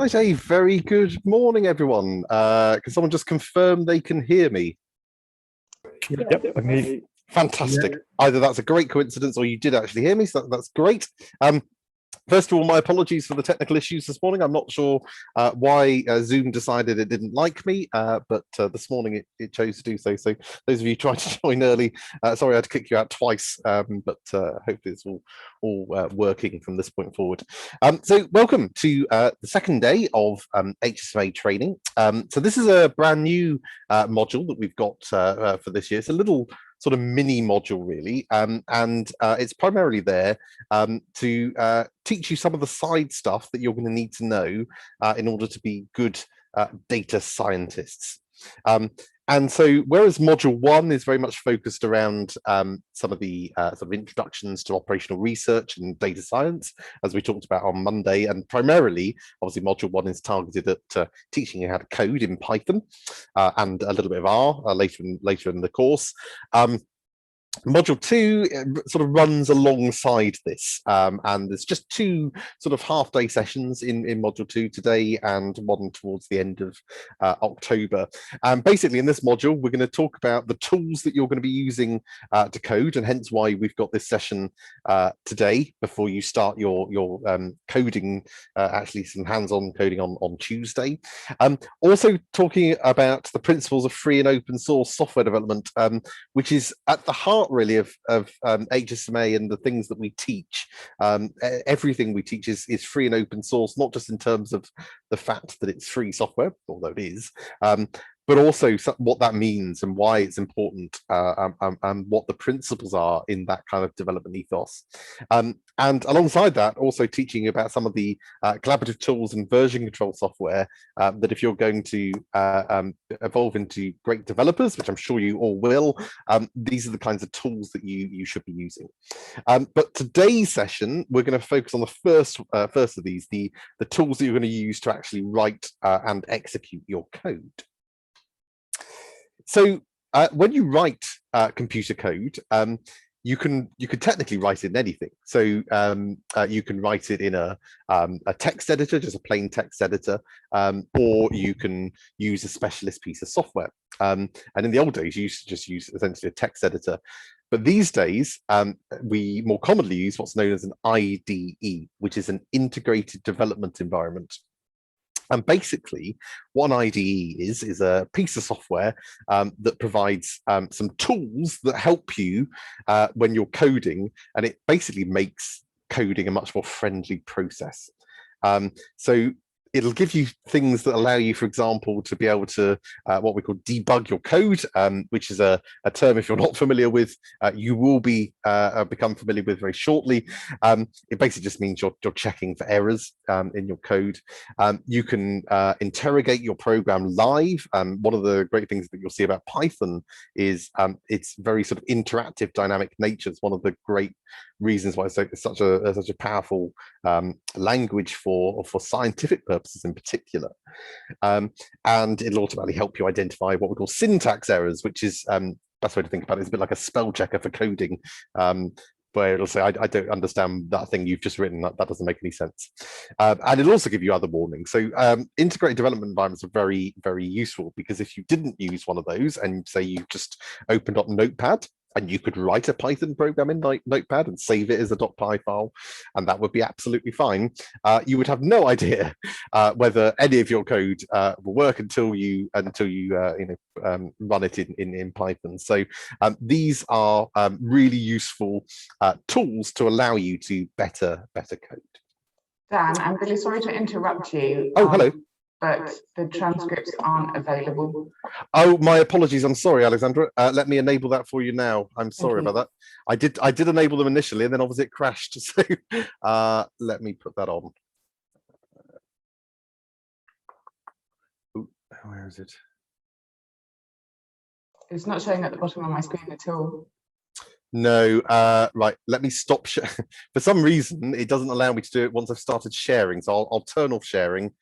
Right, a very good morning, everyone. Can someone just confirm they can hear me? Yep, I can hear you. Fantastic. Either that's a great coincidence or you did actually hear me, so that's great. First of all, my apologies for the technical issues this morning. I'm not sure why Zoom decided it didn't like me, but this morning it chose to do so. So those of you trying to join early, sorry I had to kick you out twice, but hopefully it's all working from this point forward. So welcome to the second day of HSMA training. So this is a brand new module that we've got for this year. It's a little sort of mini module really, and it's primarily there to teach you some of the side stuff that you're going to need to know in order to be good data scientists. And so whereas module 1 is very much focused around some of the sort of introductions to operational research and data science, as we talked about on Monday, and primarily, obviously, module 1 is targeted at teaching you how to code in Python and a little bit of R later in the course. Module 2 sort of runs alongside this, and there's just 2 sort of half-day sessions in module 2 today and one towards the end of October. Basically in this module we're going to talk about the tools that you're going to be using to code, and hence why we've got this session today before you start your coding, actually some hands-on coding on Tuesday. Also talking about the principles of free and open source software development, which is at the heart really of HSMA and the things that we teach. Everything we teach is free and open source, not just in terms of the fact that it's free software, although it is, but also what that means and why it's important, and what the principles are in that kind of development ethos. And alongside that, also teaching you about some of the collaborative tools and version control software that if you're going to evolve into great developers, which I'm sure you all will, these are the kinds of tools that you should be using. But today's session, we're going to focus on the first of these, the tools that you're going to use to actually write and execute your code. So when you write computer code, you can technically write it in anything. So you can write it in a text editor, just a plain text editor, or you can use a specialist piece of software. And in the old days, you used to just use essentially a text editor. But these days, we more commonly use what's known as an IDE, which is an integrated development environment. And basically, what an IDE is a piece of software that provides some tools that help you when you're coding, and it basically makes coding a much more friendly process. So it'll give you things that allow you, for example, to be able to what we call debug your code, which is a term, if you're not familiar with, you will become familiar with very shortly. It basically just means you're checking for errors in your code. You can interrogate your program live. One of the great things that you'll see about Python is its very sort of interactive, dynamic nature. It's one of the great reasons why it's such a powerful language for scientific purposes in particular. And it'll automatically help you identify what we call syntax errors, which is best way to think about it is a bit like a spell checker for coding, where it'll say, I don't understand that thing you've just written, that doesn't make any sense. And it'll also give you other warnings. So integrated development environments are very, very useful, because if you didn't use one of those and say you just opened up Notepad, and you could write a Python program in Notepad and save it as a .py file, and that would be absolutely fine. You would have no idea whether any of your code will work until you run it in Python. So these are really useful tools to allow you to better code. Dan, I'm really sorry to interrupt you. Oh, hello. But the transcripts aren't available. Oh, my apologies. I'm sorry, Alexandra. Let me enable that for you now. I'm sorry about that. I did enable them initially, and then obviously it crashed. So let me put that on. Ooh, where is it? It's not showing at the bottom of my screen at all. No, right. Let me stop. For some reason, it doesn't allow me to do it once I've started sharing. So I'll turn off sharing.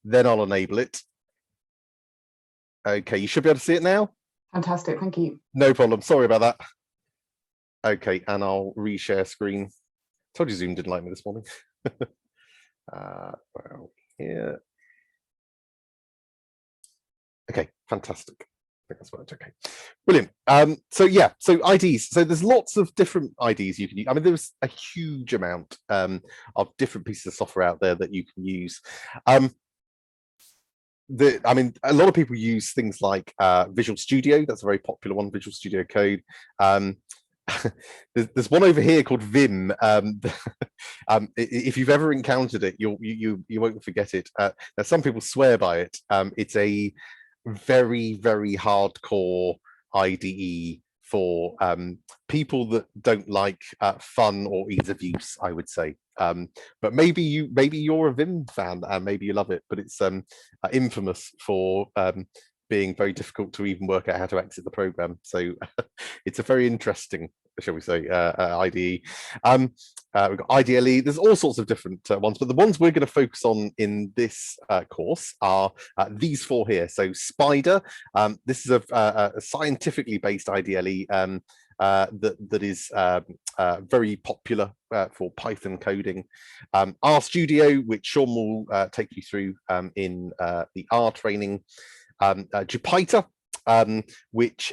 Then I'll enable it. Okay, you should be able to see it now. Fantastic, thank you. No problem. Sorry about that. Okay, and I'll reshare screen. Told you Zoom didn't like me this morning. Well, here. Okay, fantastic. I think that's worked. Okay, brilliant. So yeah, so IDs. So there's lots of different IDs you can use. I mean, there's a huge amount of different pieces of software out there that you can use. I mean, a lot of people use things like Visual Studio. That's a very popular one, Visual Studio Code. There's one over here called Vim. If you've ever encountered it, you won't forget it. Now, some people swear by it. It's a very, very hardcore IDE for people that don't like fun or ease of use, I would say. But maybe you're a Vim fan and maybe you love it, but it's infamous for being very difficult to even work out how to exit the program. So it's a very interesting, shall we say, IDE. We've got IDLE. There's all sorts of different ones, but the ones we're going to focus on in this course are these four here. So Spyder. This is a scientifically based IDLE that is very popular for Python coding. RStudio, which Sean will take you through in the R training. Jupyter, which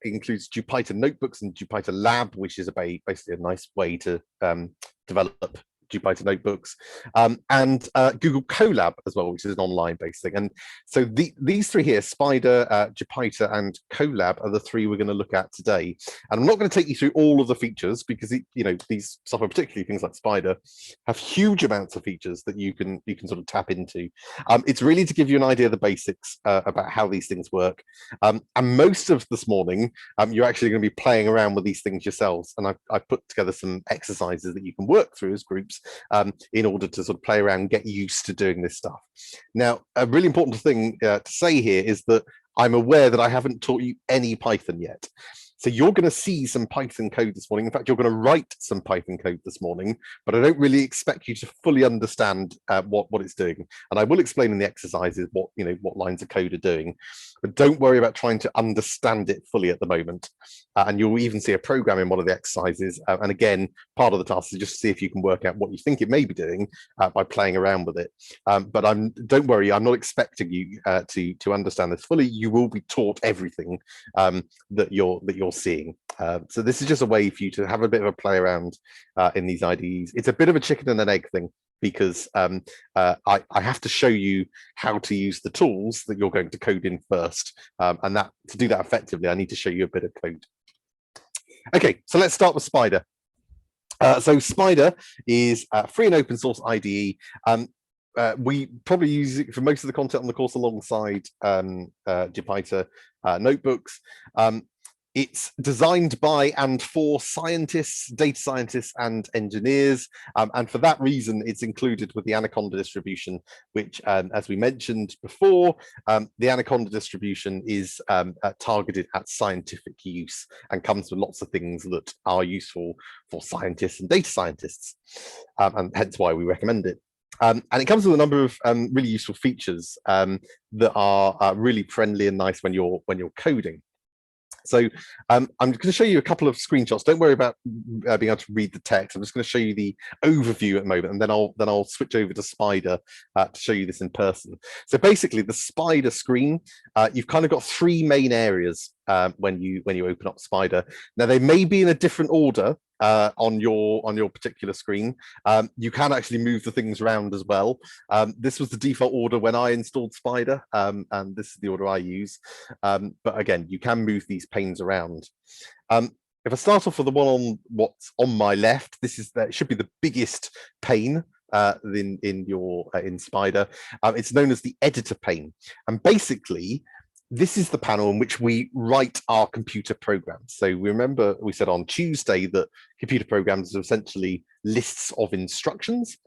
includes Jupyter Notebooks and JupyterLab, which is basically a nice way to develop Jupyter Notebooks, and Google CoLab as well, which is an online-based thing. And so these three here, Spyder, Jupyter, and CoLab, are the three we're going to look at today. And I'm not going to take you through all of the features because these software, particularly things like Spyder, have huge amounts of features that you can sort of tap into. It's really to give you an idea of the basics about how these things work. And most of this morning, you're actually going to be playing around with these things yourselves. And I've put together some exercises that you can work through as groups in order to sort of play around and get used to doing this stuff. Now, a really important thing to say here is that I'm aware that I haven't taught you any Python yet. So you're going to see some Python code this morning. In fact, you're going to write some Python code this morning, but I don't really expect you to fully understand what it's doing. And I will explain in the exercises what lines of code are doing, but don't worry about trying to understand it fully at the moment. And you'll even see a program in one of the exercises. And again, part of the task is just to see if you can work out what you think it may be doing by playing around with it. But don't worry, I'm not expecting you to understand this fully. You will be taught everything that you're seeing. So this is just a way for you to have a bit of a play around in these IDEs. It's a bit of a chicken and an egg thing because I have to show you how to use the tools that you're going to code in first. And to do that effectively, I need to show you a bit of code. Okay, so let's start with Spyder. So Spyder is a free and open source IDE. We probably use it for most of the content on the course alongside Jupyter Notebooks. It's designed by and for scientists, data scientists, and engineers. And for that reason, it's included with the Anaconda distribution, which, as we mentioned before, the Anaconda distribution is targeted at scientific use and comes with lots of things that are useful for scientists and data scientists, and hence why we recommend it. And it comes with a number of really useful features that are really friendly and nice when you're coding. So I'm going to show you a couple of screenshots. Don't worry about being able to read the text. I'm just going to show you the overview at the moment, and then I'll switch over to Spyder to show you this in person. So basically, the Spyder screen, you've kind of got three main areas when you open up Spyder. Now they may be in a different order on your particular screen. You can actually move the things around as well. This was the default order when I installed Spyder, and this is the order I use. But again, you can move these panes around. If I start off with the one on what's on my left, that should be the biggest pane in Spyder. It's known as the editor pane, and basically this is the panel in which we write our computer programs. So we remember we said on Tuesday that computer programs are essentially lists of instructions.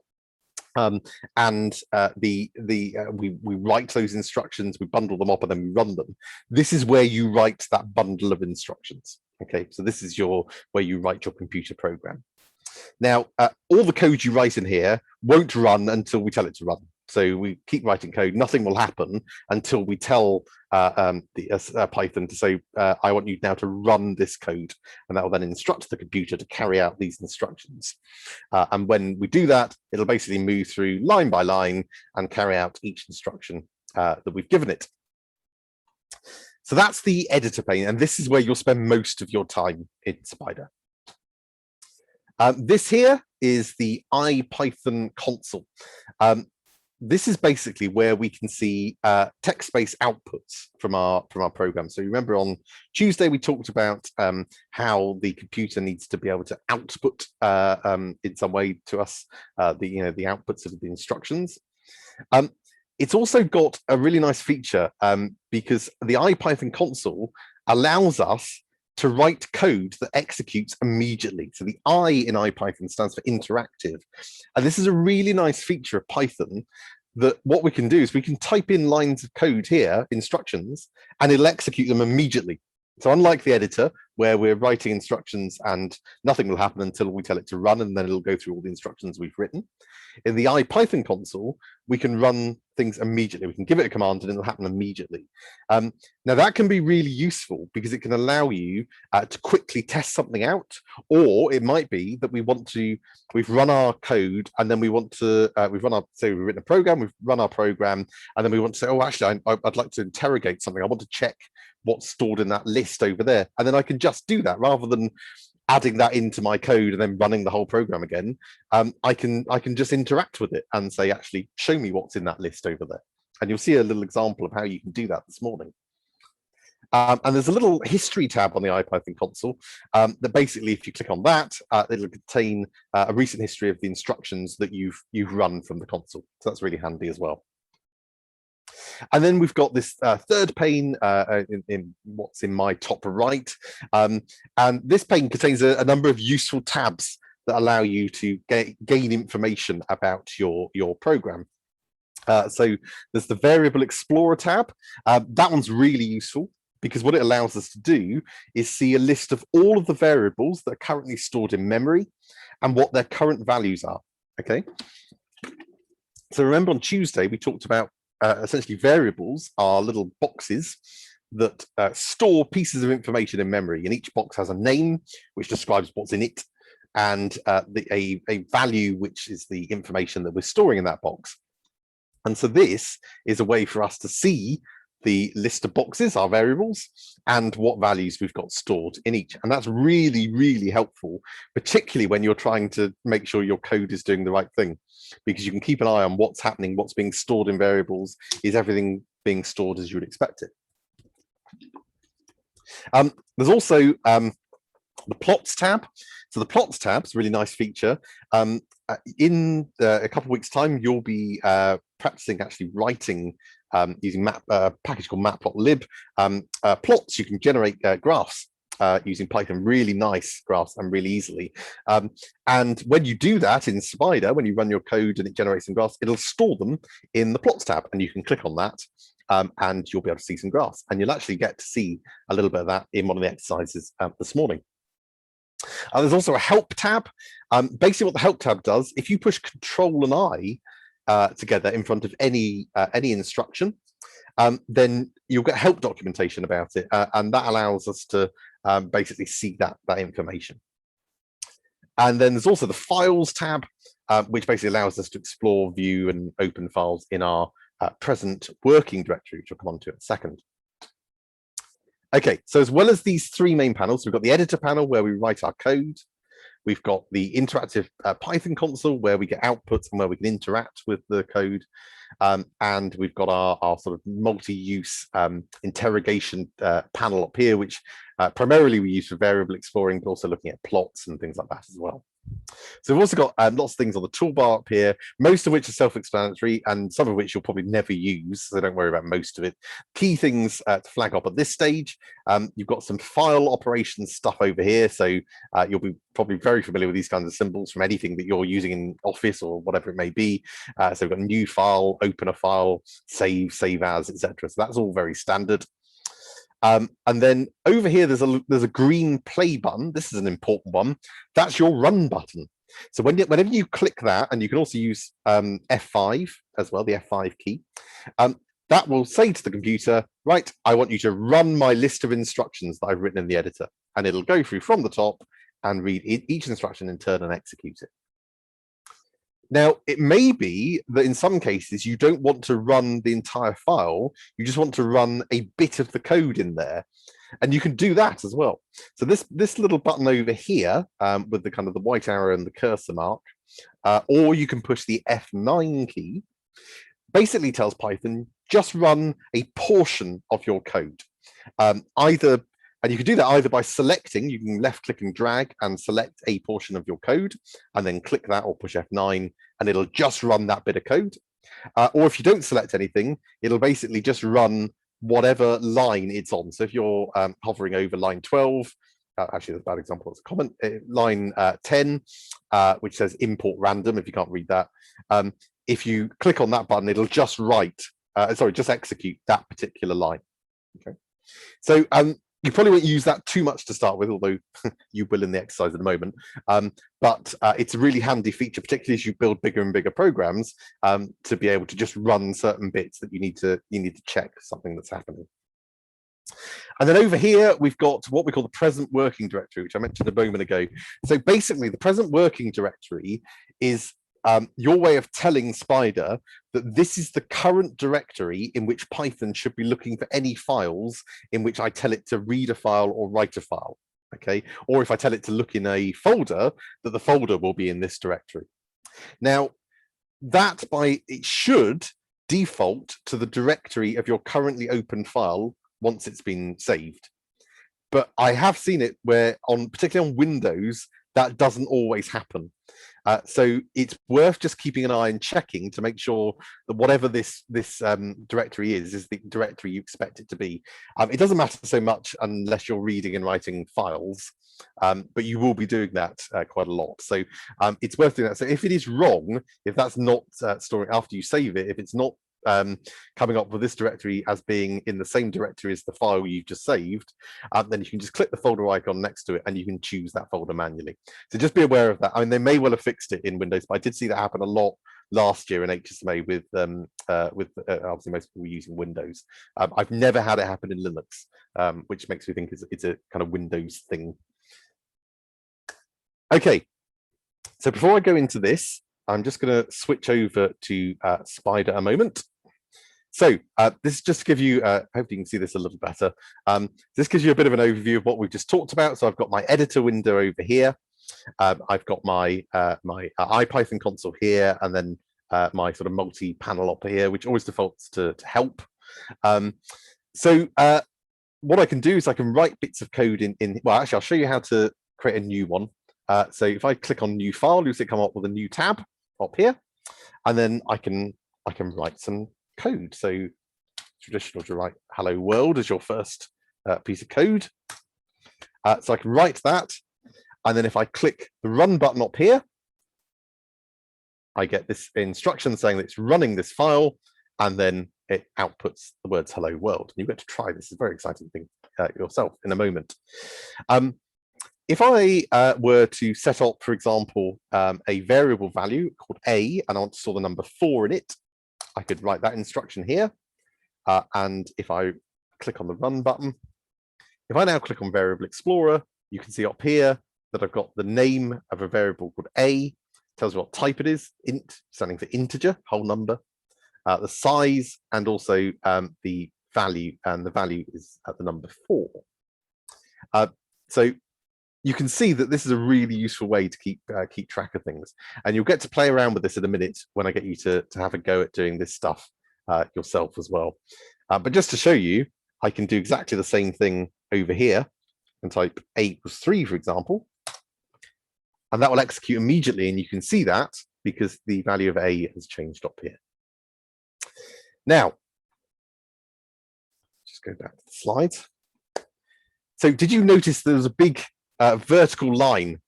We write those instructions, we bundle them up, and then we run them. This is where you write that bundle of instructions. Okay, so this is where you write your computer program. Now, all the code you write in here won't run until we tell it to run. So we keep writing code. Nothing will happen until we tell Python to say, I want you now to run this code. And that will then instruct the computer to carry out these instructions. And when we do that, it'll basically move through line by line and carry out each instruction that we've given it. So that's the editor pane, and this is where you'll spend most of your time in Spyder. This here is the IPython console. This is basically where we can see text-based outputs from our program. So remember on Tuesday we talked about how the computer needs to be able to output in some way to us the outputs of the instructions. It's also got a really nice feature because the IPython console allows us to write code that executes immediately. So the I in IPython stands for interactive. And this is a really nice feature of Python that what we can do is we can type in lines of code here, instructions, and it'll execute them immediately. So unlike the editor, where we're writing instructions and nothing will happen until we tell it to run, and then it'll go through all the instructions we've written. In the IPython console, we can run things immediately. We can give it a command and it'll happen immediately. Now that can be really useful because it can allow you to quickly test something out, or it might be that we've run our code and then we want to, we've written a program, we've run our program, and then we want to say, oh, actually, I'd like to interrogate something. I want to check what's stored in that list over there. And then I can just do that rather than adding that into my code and then running the whole program again. I can just interact with it and say, actually, show me what's in that list over there. And you'll see a little example of how you can do that this morning. And there's a little history tab on the IPython console that basically, if you click on that, it'll contain a recent history of the instructions that you've run from the console. So that's really handy as well. And then we've got this third pane in what's in my top right. And this pane contains a number of useful tabs that allow you to gain information about your program. So there's the Variable Explorer tab. That one's really useful because what it allows us to do is see a list of all of the variables that are currently stored in memory and what their current values are. Okay. So remember on Tuesday, we talked about essentially variables are little boxes that store pieces of information in memory, and each box has a name which describes what's in it, and a value which is the information that we're storing in that box. And so this is a way for us to see the list of boxes, our variables, and what values we've got stored in each. And that's really, really helpful, particularly when you're trying to make sure your code is doing the right thing, because you can keep an eye on what's happening, what's being stored in variables, is everything being stored as you would expect it. There's also the plots tab. So the plots tab is a really nice feature. In a couple of weeks' time, you'll be practicing actually writing using a package called matplotlib plots. You can generate graphs using Python, really nice graphs and really easily. And when you do that in Spyder, when you run your code and it generates some graphs, it'll store them in the plots tab, and you can click on that and you'll be able to see some graphs. And you'll actually get to see a little bit of that in one of the exercises this morning. There's also a help tab. Basically what the help tab does, if you push Control and I together in front of any instruction, then you'll get help documentation about it, and that allows us to basically see that information. And then there's also the Files tab, which basically allows us to explore, view, and open files in our present working directory, which I'll come on to in a second. Okay, so as well as these three main panels, we've got the editor panel where we write our code. We've got the interactive Python console where we get outputs and where we can interact with the code. And we've got our sort of multi-use interrogation panel up here, which primarily we use for variable exploring, but also looking at plots and things like that as well. So we've also got lots of things on the toolbar up here, most of which are self-explanatory and some of which you'll probably never use, so don't worry about most of it. Key things to flag up at this stage, you've got some file operations stuff over here, so you'll be probably very familiar with these kinds of symbols from anything that you're using in Office or whatever it may be. So we've got new file, open a file, save as, etc. So that's all very standard. And then over here, there's a green play button. This is an important one. That's your run button. So whenever you click that, and you can also use F5 as well, the F5 key, that will say to the computer, right, I want you to run my list of instructions that I've written in the editor. And it'll go through from the top and read each instruction in turn and execute it. Now, it may be that in some cases you don't want to run the entire file, you just want to run a bit of the code in there. And you can do that as well. So this little button over here with the kind of the white arrow and the cursor mark, or you can push the F9 key, basically tells Python, just run a portion of your code. And you can do that either by selecting, you can left click and drag and select a portion of your code, and then click that or push F9, and it'll just run that bit of code. Or if you don't select anything, it'll basically just run whatever line it's on. So if you're hovering over line 12, actually that's a bad example, it's a comment, line 10, which says import random, if you can't read that. If you click on that button, it'll just just execute that particular line. Okay. So you probably won't use that too much to start with, although you will in the exercise in a moment. But it's a really handy feature, particularly as you build bigger and bigger programs, to be able to just run certain bits that you need to check something that's happening. And then over here, we've got what we call the present working directory, which I mentioned a moment ago. So basically, the present working directory is your way of telling Spyder that this is the current directory in which Python should be looking for any files in which I tell it to read a file or write a file, okay? Or if I tell it to look in a folder, that the folder will be in this directory. Now, it should default to the directory of your currently open file once it's been saved. But I have seen it where, particularly on Windows, that doesn't always happen. So it's worth just keeping an eye and checking to make sure that whatever this directory is the directory you expect it to be. It doesn't matter so much unless you're reading and writing files, but you will be doing that quite a lot. So it's worth doing that. So if it is wrong, if that's not storing after you save it, if it's not coming up with this directory as being in the same directory as the file you've just saved, then you can just click the folder icon next to it and you can choose that folder manually. So just be aware of that. I mean, they may well have fixed it in Windows, but I did see that happen a lot last year in HSMA with obviously most people using Windows. I've never had it happen in Linux, which makes me think it's a kind of Windows thing. Okay, so before I go into this, I'm just going to switch over to Spyder a moment. So this is just to give you, hopefully you can see this a little better. This gives you a bit of an overview of what we've just talked about. So I've got my editor window over here. I've got my IPython console here, and then my sort of multi-panel up here, which always defaults to help. So what I can do is I can write bits of code in. Well, actually, I'll show you how to create a new one. So if I click on new file, you'll see it come up with a new tab up here, and then I can write some code. So traditional to write hello world as your first piece of code. So I can write that, and then if I click the run button up here, I get this instruction saying that it's running this file, and then it outputs the words hello world. And you get to try this. It's a very exciting thing yourself in a moment. If I were to set up, for example, a variable value called a, and I want to store the number 4 in it, I could write that instruction here. And if I click on the run button, if I now click on Variable Explorer, you can see up here that I've got the name of a variable called a, tells me what type it is, int, standing for integer, whole number, the size, and also the value, and the value is at the number 4. So you can see that this is a really useful way to keep track of things, and you'll get to play around with this in a minute when I get you to have a go at doing this stuff yourself as well. But just to show you, I can do exactly the same thing over here and type a = 3, for example, and that will execute immediately, and you can see that because the value of a has changed up here. Now, just go back to the slides. So did you notice there was a big vertical line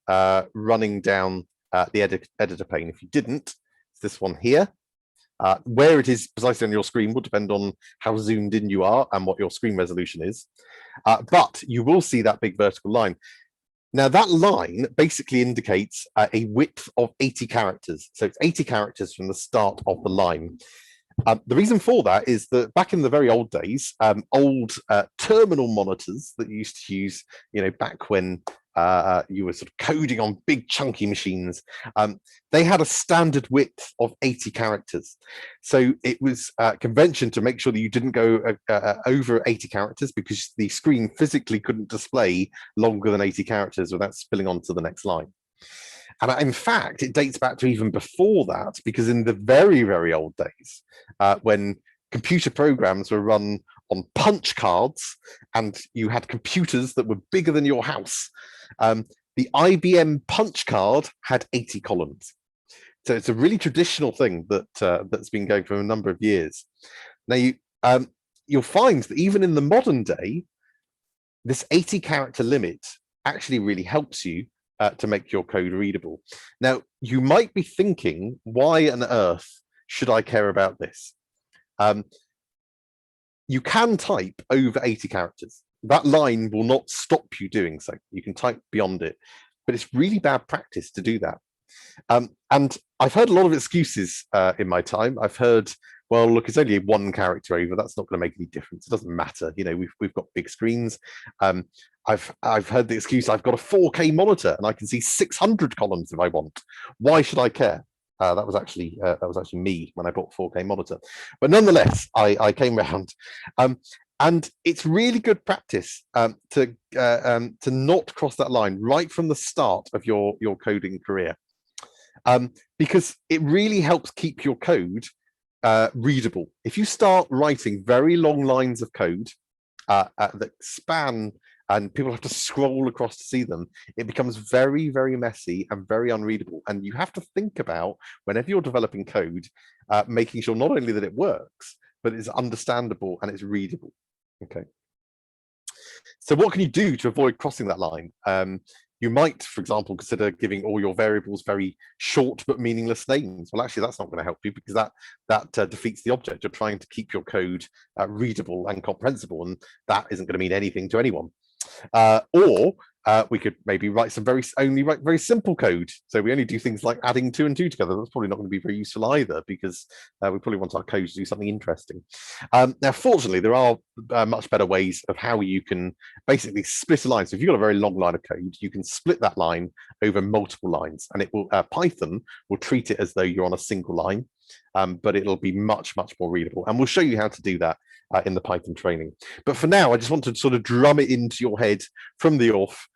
running down the editor pane? If you didn't, it's this one here. Where it is precisely on your screen will depend on how zoomed in you are and what your screen resolution is. But you will see that big vertical line. Now that line basically indicates a width of 80 characters. So it's 80 characters from the start of the line. The reason for that is that back in the very old days, old terminal monitors that you used to use, back when you were sort of coding on big chunky machines, they had a standard width of 80 characters. So it was convention to make sure that you didn't go over 80 characters, because the screen physically couldn't display longer than 80 characters without spilling onto the next line. And in fact, it dates back to even before that, because in the very, very old days, when computer programs were run on punch cards and you had computers that were bigger than your house, the IBM punch card had 80 columns. So it's a really traditional thing that that's been going for a number of years. Now, you'll find that even in the modern day, this 80 character limit actually really helps you to make your code readable. Now, you might be thinking, why on earth should I care about this? You can type over 80 characters. That line will not stop you doing so. You can type beyond it, but it's really bad practice to do that. And I've heard a lot of excuses in my time. I've heard, well, look, it's only one character over. That's not going to make any difference. It doesn't matter. You know, we've got big screens. I've heard the excuse, I've got a 4K monitor and I can see 600 columns if I want. Why should I care? That was actually me when I bought a 4K monitor. But nonetheless, I came around. And it's really good practice to not cross that line right from the start of your coding career, because it really helps keep your code readable. If you start writing very long lines of code that span and people have to scroll across to see them, it becomes very, very messy and very unreadable. And you have to think about, whenever you're developing code, making sure not only that it works, but it's understandable and it's readable. Okay. So what can you do to avoid crossing that line? You might, for example, consider giving all your variables very short but meaningless names. Well, actually, that's not going to help you, because that defeats the object. You're trying to keep your code readable and comprehensible, and that isn't going to mean anything to anyone. Or we could maybe write very simple code. So we only do things like adding 2 and 2 together. That's probably not going to be very useful either, because we probably want our code to do something interesting. Now, fortunately, there are much better ways of how you can basically split a line. So if you've got a very long line of code, you can split that line over multiple lines, and it will Python will treat it as though you're on a single line, but it'll be much, much more readable. And we'll show you how to do that in the Python training. But for now, I just want to sort of drum it into your head from the off.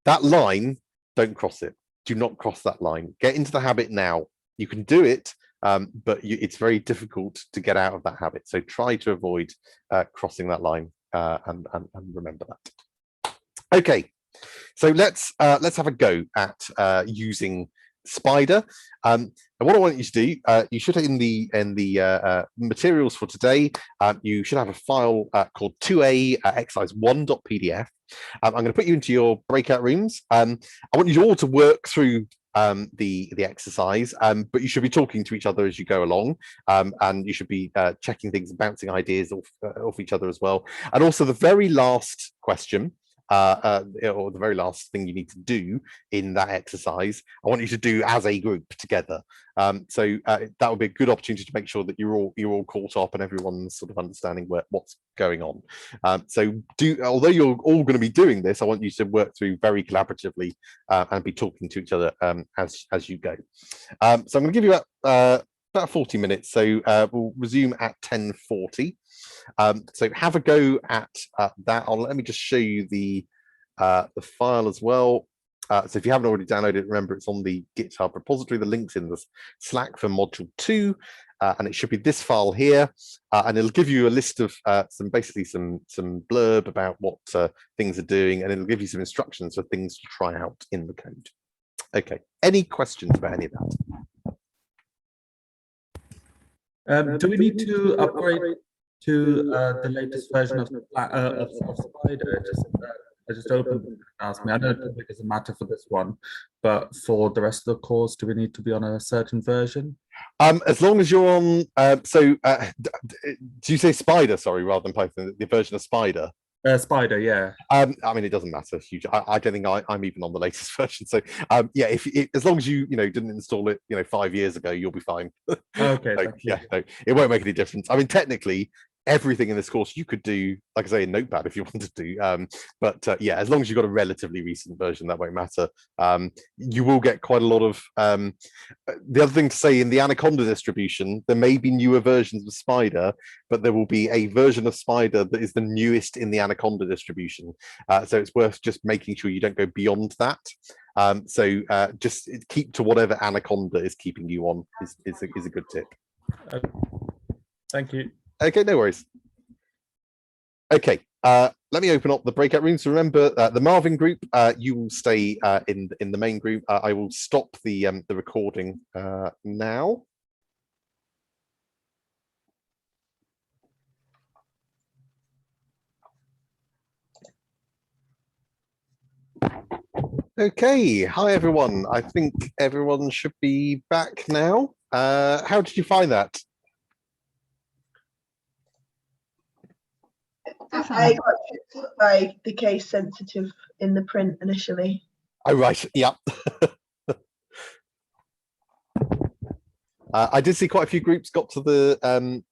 That line, don't cross it. Do not cross that line. Get into the habit now. You can do it, but it's very difficult to get out of that habit. So try to avoid crossing that line and remember that. Okay, so let's have a go at using Spyder. And what I want you to do, you should in the materials for today, you should have a file called 2a exercise1.pdf. I'm going to put you into your breakout rooms. I want you all to work through the exercise, but you should be talking to each other as you go along, and you should be checking things and bouncing ideas off each other as well. And also the very last question, or the very last thing you need to do in that exercise, I want you to do as a group together. So that would be a good opportunity to make sure that you're all caught up and everyone's sort of understanding what's going on. Although you're all going to be doing this, I want you to work through very collaboratively and be talking to each other as you go. So I'm going to give you about 40 minutes. So we'll resume at 10:40. So have a go at that. Let me just show you the file as well. So if you haven't already downloaded it, remember it's on the GitHub repository. The link's in the Slack for module 2, and it should be this file here. And it'll give you a list of some blurb about what things are doing, and it'll give you some instructions for things to try out in the code. Okay, any questions about any of that? Do we need to upgrade to the latest version of Spyder? I just opened it and asked me. I don't think it doesn't matter for this one, but for the rest of the course, do we need to be on a certain version? As long as you're on, do you say Spyder, sorry, rather than Python, the version of Spyder? Spyder, yeah. I mean, it doesn't matter. I don't think I'm even on the latest version. So, yeah, as long as you didn't install it, 5 years ago, you'll be fine. Okay. So, yeah, no, it won't make any difference. I mean, technically, everything in this course you could do, like I say, in Notepad if you wanted to. But yeah, as long as you've got a relatively recent version, that won't matter. You will get quite a lot of. The other thing to say, in the Anaconda distribution, there may be newer versions of Spyder, but there will be a version of Spyder that is the newest in the Anaconda distribution. So it's worth just making sure you don't go beyond that. So just keep to whatever Anaconda is keeping you on is a good tip. Thank you. Okay, no worries. Okay, let me open up the breakout rooms. So remember, the Marvin group, you will stay in the main group. I will stop the recording now. Okay, hi everyone. I think everyone should be back now. How did you find that? I got tripped up by the case sensitive in the print initially. Oh right, yeah. I did see quite a few groups got to the end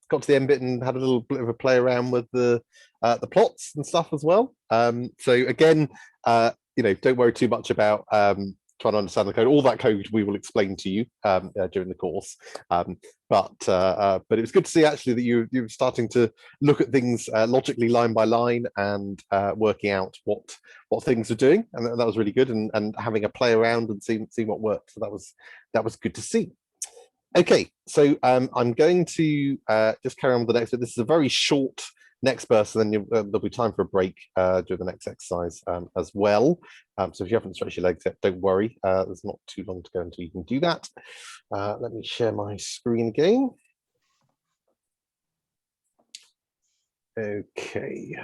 bit and had a little bit of a play around with the plots and stuff as well. So again, you know, don't worry too much about trying to understand the code. All that code we will explain to you during the course. But it was good to see actually that you were starting to look at things logically line by line and working out what things are doing, and that was really good. And having a play around and seeing what worked. So that was good to see. Okay, so I'm going to just carry on with the next bit. This is a very short next burst, and then there'll be time for a break during the next exercise as well. So if you haven't stretched your legs yet, don't worry. There's not too long to go until you can do that. Let me share my screen again. Okay.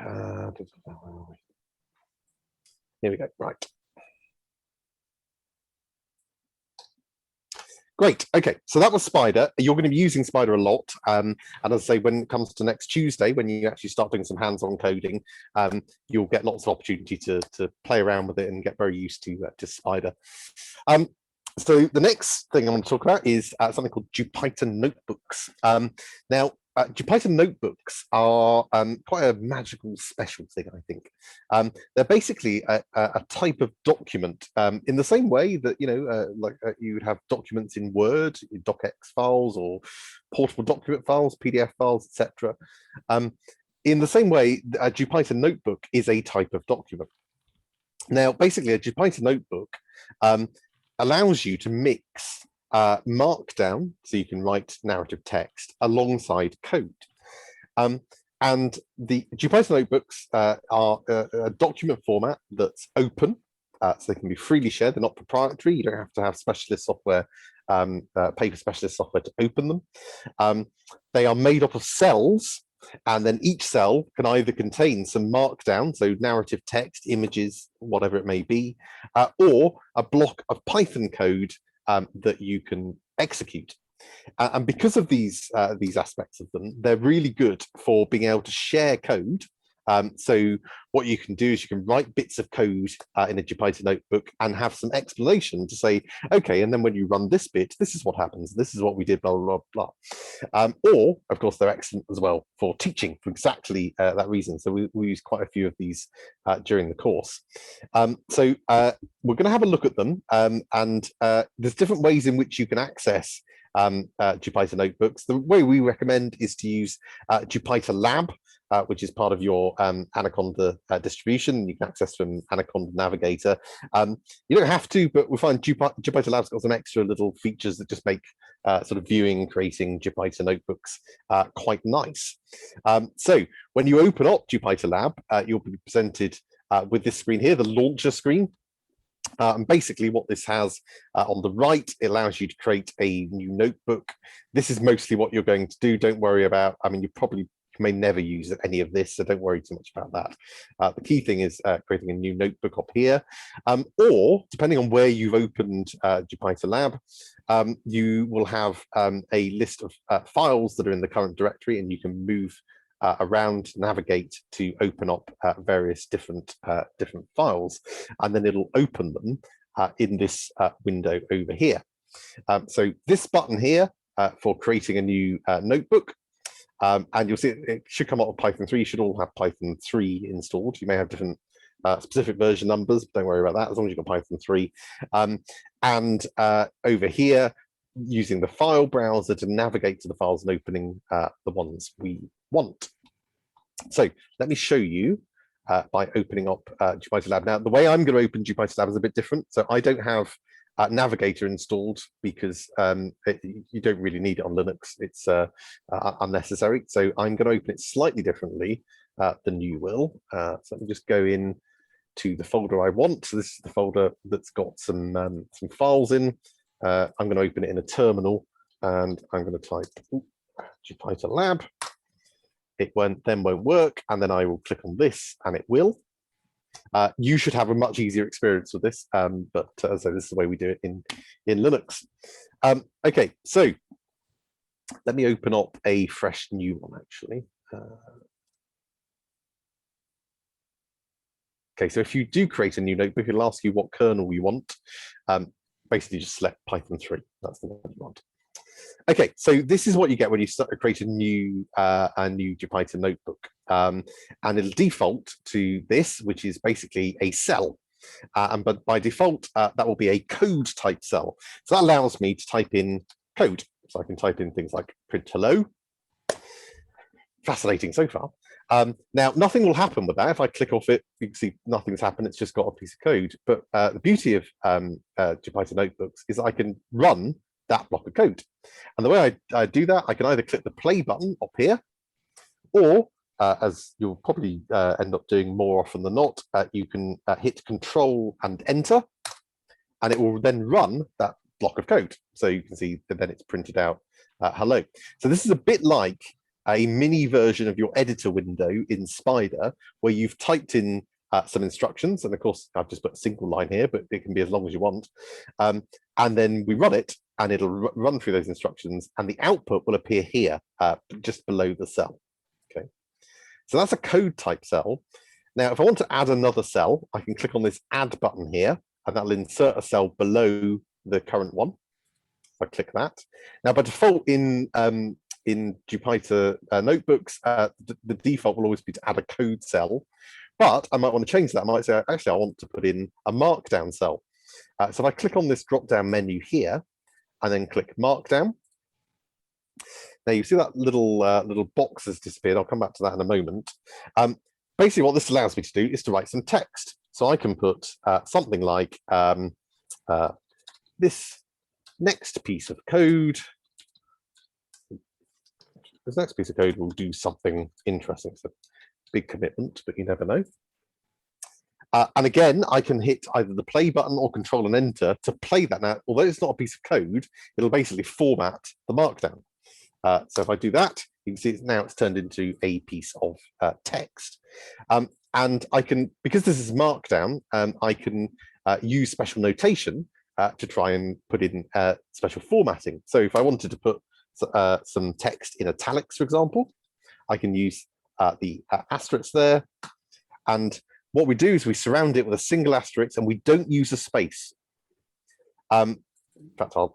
Here we go. Right. Great. Okay, so that was Spyder. You're going to be using Spyder a lot. And as I say, when it comes to next Tuesday, when you actually start doing some hands-on coding, you'll get lots of opportunity to play around with it and get very used to Spyder. So the next thing I want to talk about is something called Jupyter Notebooks. Now, Jupyter Notebooks are quite a magical, special thing, I think. They're basically a type of document in the same way that, you know, like you would have documents in Word, docx files, or portable document files, PDF files, etc. In the same way, a Jupyter Notebook is a type of document. Now, basically, a Jupyter Notebook allows you to mix Markdown, so you can write narrative text alongside code. And the Jupyter Notebooks are a document format that's open, so they can be freely shared. They're not proprietary. You don't have to have specialist software, paper specialist software to open them. They are made up of cells, and then each cell can either contain some Markdown, so narrative text, images, whatever it may be, or a block of Python code that you can execute. And because of these aspects of them, they're really good for being able to share code. So what you can do is you can write bits of code in a Jupyter Notebook and have some explanation to say, okay, and then when you run this bit, this is what happens. This is what we did, blah, blah, blah. Or, of course, they're excellent as well for teaching for exactly that reason. So we use quite a few of these during the course. So we're going to have a look at them. And there's different ways in which you can access Jupyter Notebooks. The way we recommend is to use JupyterLab, which is part of your Anaconda distribution. You can access from Anaconda Navigator. You don't have to, but we find JupyterLab's got some extra little features that just make sort of viewing and creating Jupyter Notebooks quite nice. So when you open up JupyterLab, you'll be presented with this screen here, the launcher screen. And basically what this has on the right, it allows you to create a new notebook. This is mostly what you're going to do. Don't worry about, I mean, you may never use any of this, so don't worry too much about that. The key thing is creating a new notebook up here, or depending on where you've opened JupyterLab, you will have a list of files that are in the current directory, and you can move around, navigate to open up various different files, and then it'll open them in this window over here. So this button here for creating a new notebook, And you'll see it should come up with Python 3. You should all have Python 3 installed. You may have different specific version numbers, but don't worry about that as long as you've got Python 3. And over here, using the file browser to navigate to the files and opening the ones we want. So let me show you by opening up JupyterLab. Now, the way I'm going to open JupyterLab is a bit different. So I don't have Navigator installed because you don't really need it on Linux. It's unnecessary. So I'm going to open it slightly differently than you will. So let me just go in to the folder I want. So this is the folder that's got some files in. I'm going to open it in a terminal, and I'm going to type JupyterLab. It then won't work, and then I will click on this, and it will. You should have a much easier experience with this, but so this is the way we do it in Linux. Okay, so let me open up a fresh new one, actually. Okay, so if you do create a new notebook, it'll ask you what kernel you want. Basically, just select Python 3. That's the one you want. Okay, so this is what you get when you create a new Jupyter notebook, and it'll default to this, which is basically a cell. But by default, that will be a code type cell. So that allows me to type in code. So I can type in things like print hello. Fascinating so far. Now, nothing will happen with that. If I click off it, you can see nothing's happened. It's just got a piece of code. But the beauty of Jupyter Notebooks is I can run that block of code. And the way I do that, I can either click the play button up here, or as you'll probably end up doing more often than not, you can hit Control and Enter, and it will then run that block of code. So you can see that then it's printed out hello. So this is a bit like a mini version of your editor window in Spyder, where you've typed in some instructions. And of course, I've just put a single line here, but it can be as long as you want. And then we run it, and it'll run through those instructions, and the output will appear here, just below the cell. Okay, so that's a code type cell. Now, if I want to add another cell, I can click on this add button here, and that'll insert a cell below the current one. If I click that. Now, by default in Jupyter Notebooks, the default will always be to add a code cell, but I might want to change that. I might say, actually, I want to put in a markdown cell. So if I click on this drop-down menu here, and then click markdown, now you see that little box has disappeared. I'll come back to that in a moment. Basically, what this allows me to do is to write some text. So I can put something like this next piece of code. This next piece of code will do something interesting. It's a big commitment, but you never know. And again, I can hit either the play button or Control and Enter to play that. Now, although it's not a piece of code, it'll basically format the markdown. So if I do that, you can see now it's turned into a piece of text. And I can, because this is markdown, I can use special notation to try and put in special formatting. So if I wanted to put some text in italics, for example, I can use the asterisk there. And what we do is we surround it with a single asterisk, and we don't use a space. In fact, I'll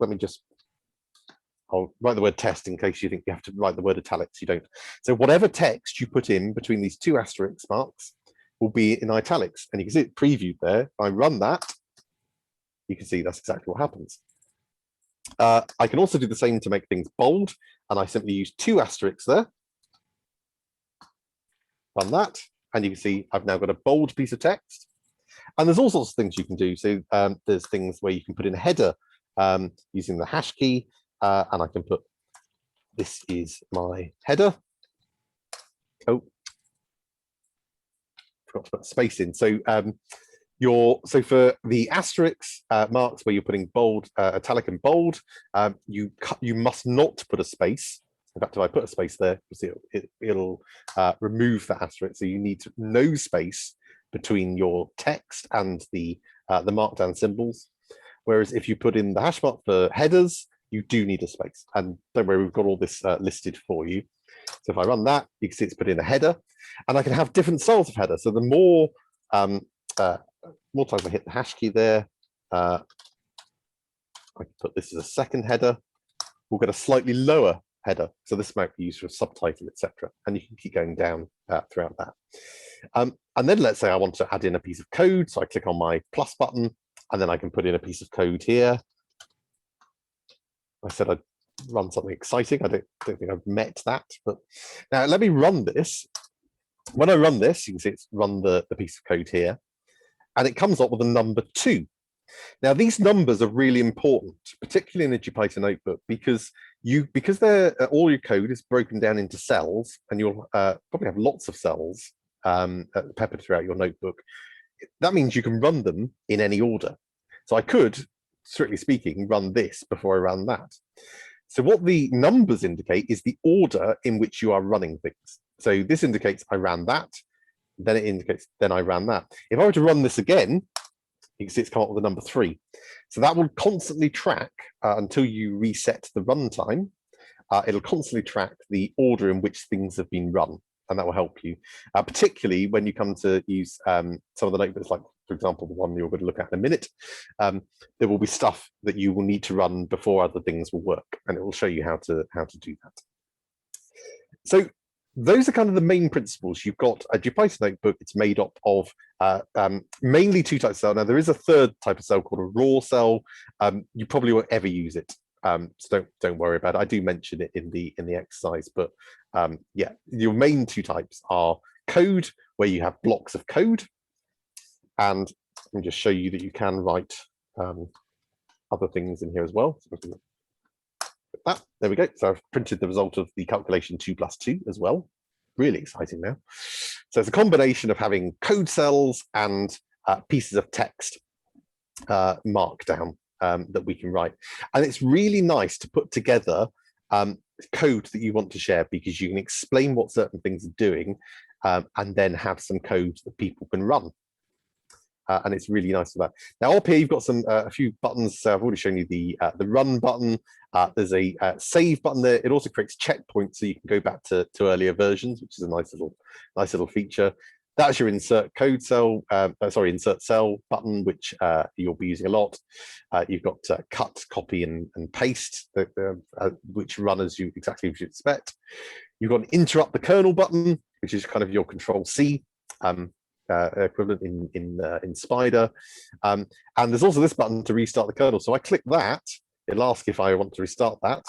write the word test in case you think you have to write the word italics. You don't. So whatever text you put in between these two asterisk marks will be in italics, and you can see it previewed there. If I run that, you can see that's exactly what happens. I can also do the same to make things bold, and I simply use two asterisks there. Run that, and you can see I've now got a bold piece of text. And there's all sorts of things you can do. So there's things where you can put in a header using the hash key, and I can put, this is my header. Oh, forgot to put a space in. So so for the asterisks marks where you're putting bold, italic and bold, you must not put a space. In fact, if I put a space there, you'll see it'll remove that asterisk. So you need no space between your text and the markdown symbols. Whereas if you put in the hash mark for headers, you do need a space. And don't worry, we've got all this listed for you. So if I run that, you can see it's put in a header, and I can have different styles of header. So the more times I hit the hash key there, I can put this as a second header. We'll get a slightly lower header. So this might be used for a subtitle, etc. And you can keep going down throughout that. And then let's say I want to add in a piece of code. So I click on my plus button, and then I can put in a piece of code here. I said I'd run something exciting. I don't think I've met that. But now let me run this. When I run this, you can see it's run the piece of code here. And it comes up with a number 2. Now, these numbers are really important, particularly in a Jupyter notebook, because all your code is broken down into cells, and you'll probably have lots of cells peppered throughout your notebook. That means you can run them in any order. So I could, strictly speaking, run this before I ran that. So what the numbers indicate is the order in which you are running things. So this indicates I ran that, then it indicates then I ran that. If I were to run this again, you can see it's come up with a number 3. So that will constantly track until you reset the runtime. It'll constantly track the order in which things have been run, and that will help you, particularly when you come to use some of the notebooks, like, for example, the one you're going to look at in a minute. There will be stuff that you will need to run before other things will work, and it will show you how to do that. So those are kind of the main principles. You've got a Jupyter notebook. It's made up of mainly 2 types of cell. Now, there is a third type of cell called a raw cell. You probably won't ever use it, so don't worry about it. I do mention it in the exercise, but yeah, your main 2 types are code, where you have blocks of code, and let me just show you that you can write other things in here as well. So that, there we go. So I've printed the result of the calculation 2 + 2 as well. Really exciting now. So it's a combination of having code cells and pieces of text markdown that we can write. And it's really nice to put together code that you want to share, because you can explain what certain things are doing and then have some code that people can run. And it's really nice for that. Now up here, you've got some a few buttons. So I've already shown you the run button. There's a save button there. It also creates checkpoints, so you can go back to earlier versions, which is a nice little feature. That's your insert code cell, insert cell button, which you'll be using a lot. You've got cut, copy, and paste, which run exactly as you expect. You've got an interrupt the kernel button, which is kind of your Control-C. Equivalent in Spyder, and there's also this button to restart the kernel. So I click that, it'll ask if I want to restart that,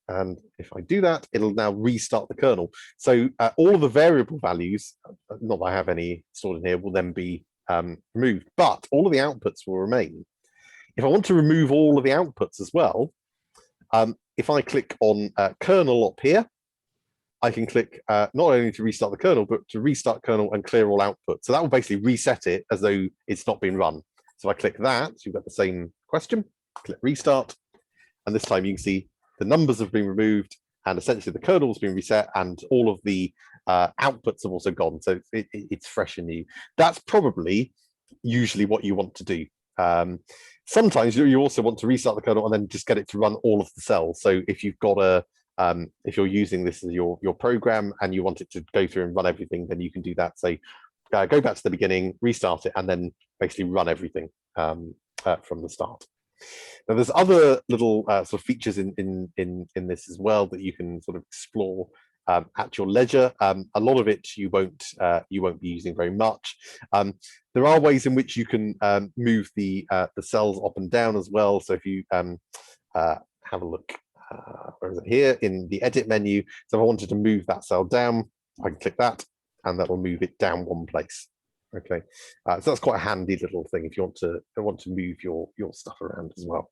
and if I do that, it'll now restart the kernel. So all of the variable values, not that I have any stored in here, will then be removed, but all of the outputs will remain. If I want to remove all of the outputs as well, if I click on kernel up here, I can click not only to restart the kernel, but to restart kernel and clear all output. So that will basically reset it as though it's not been run. So I click that, so you've got the same question, click restart, and this time you can see the numbers have been removed, and essentially the kernel's been reset, and all of the outputs have also gone. So it's fresh and new. That's probably usually what you want to do. Sometimes you also want to restart the kernel and then just get it to run all of the cells. So if you've got if you're using this as your program and you want it to go through and run everything, then you can do that. Say, go back to the beginning, restart it, and then basically run everything from the start. Now, there's other little sort of features in this as well that you can sort of explore at your leisure. A lot of it you won't be using very much. There are ways in which you can move the cells up and down as well. So if you have a look. Where is it? Here in the edit menu. So if I wanted to move that cell down, I can click that, and that will move it down one place. Okay, so that's quite a handy little thing if you want to move your stuff around as well.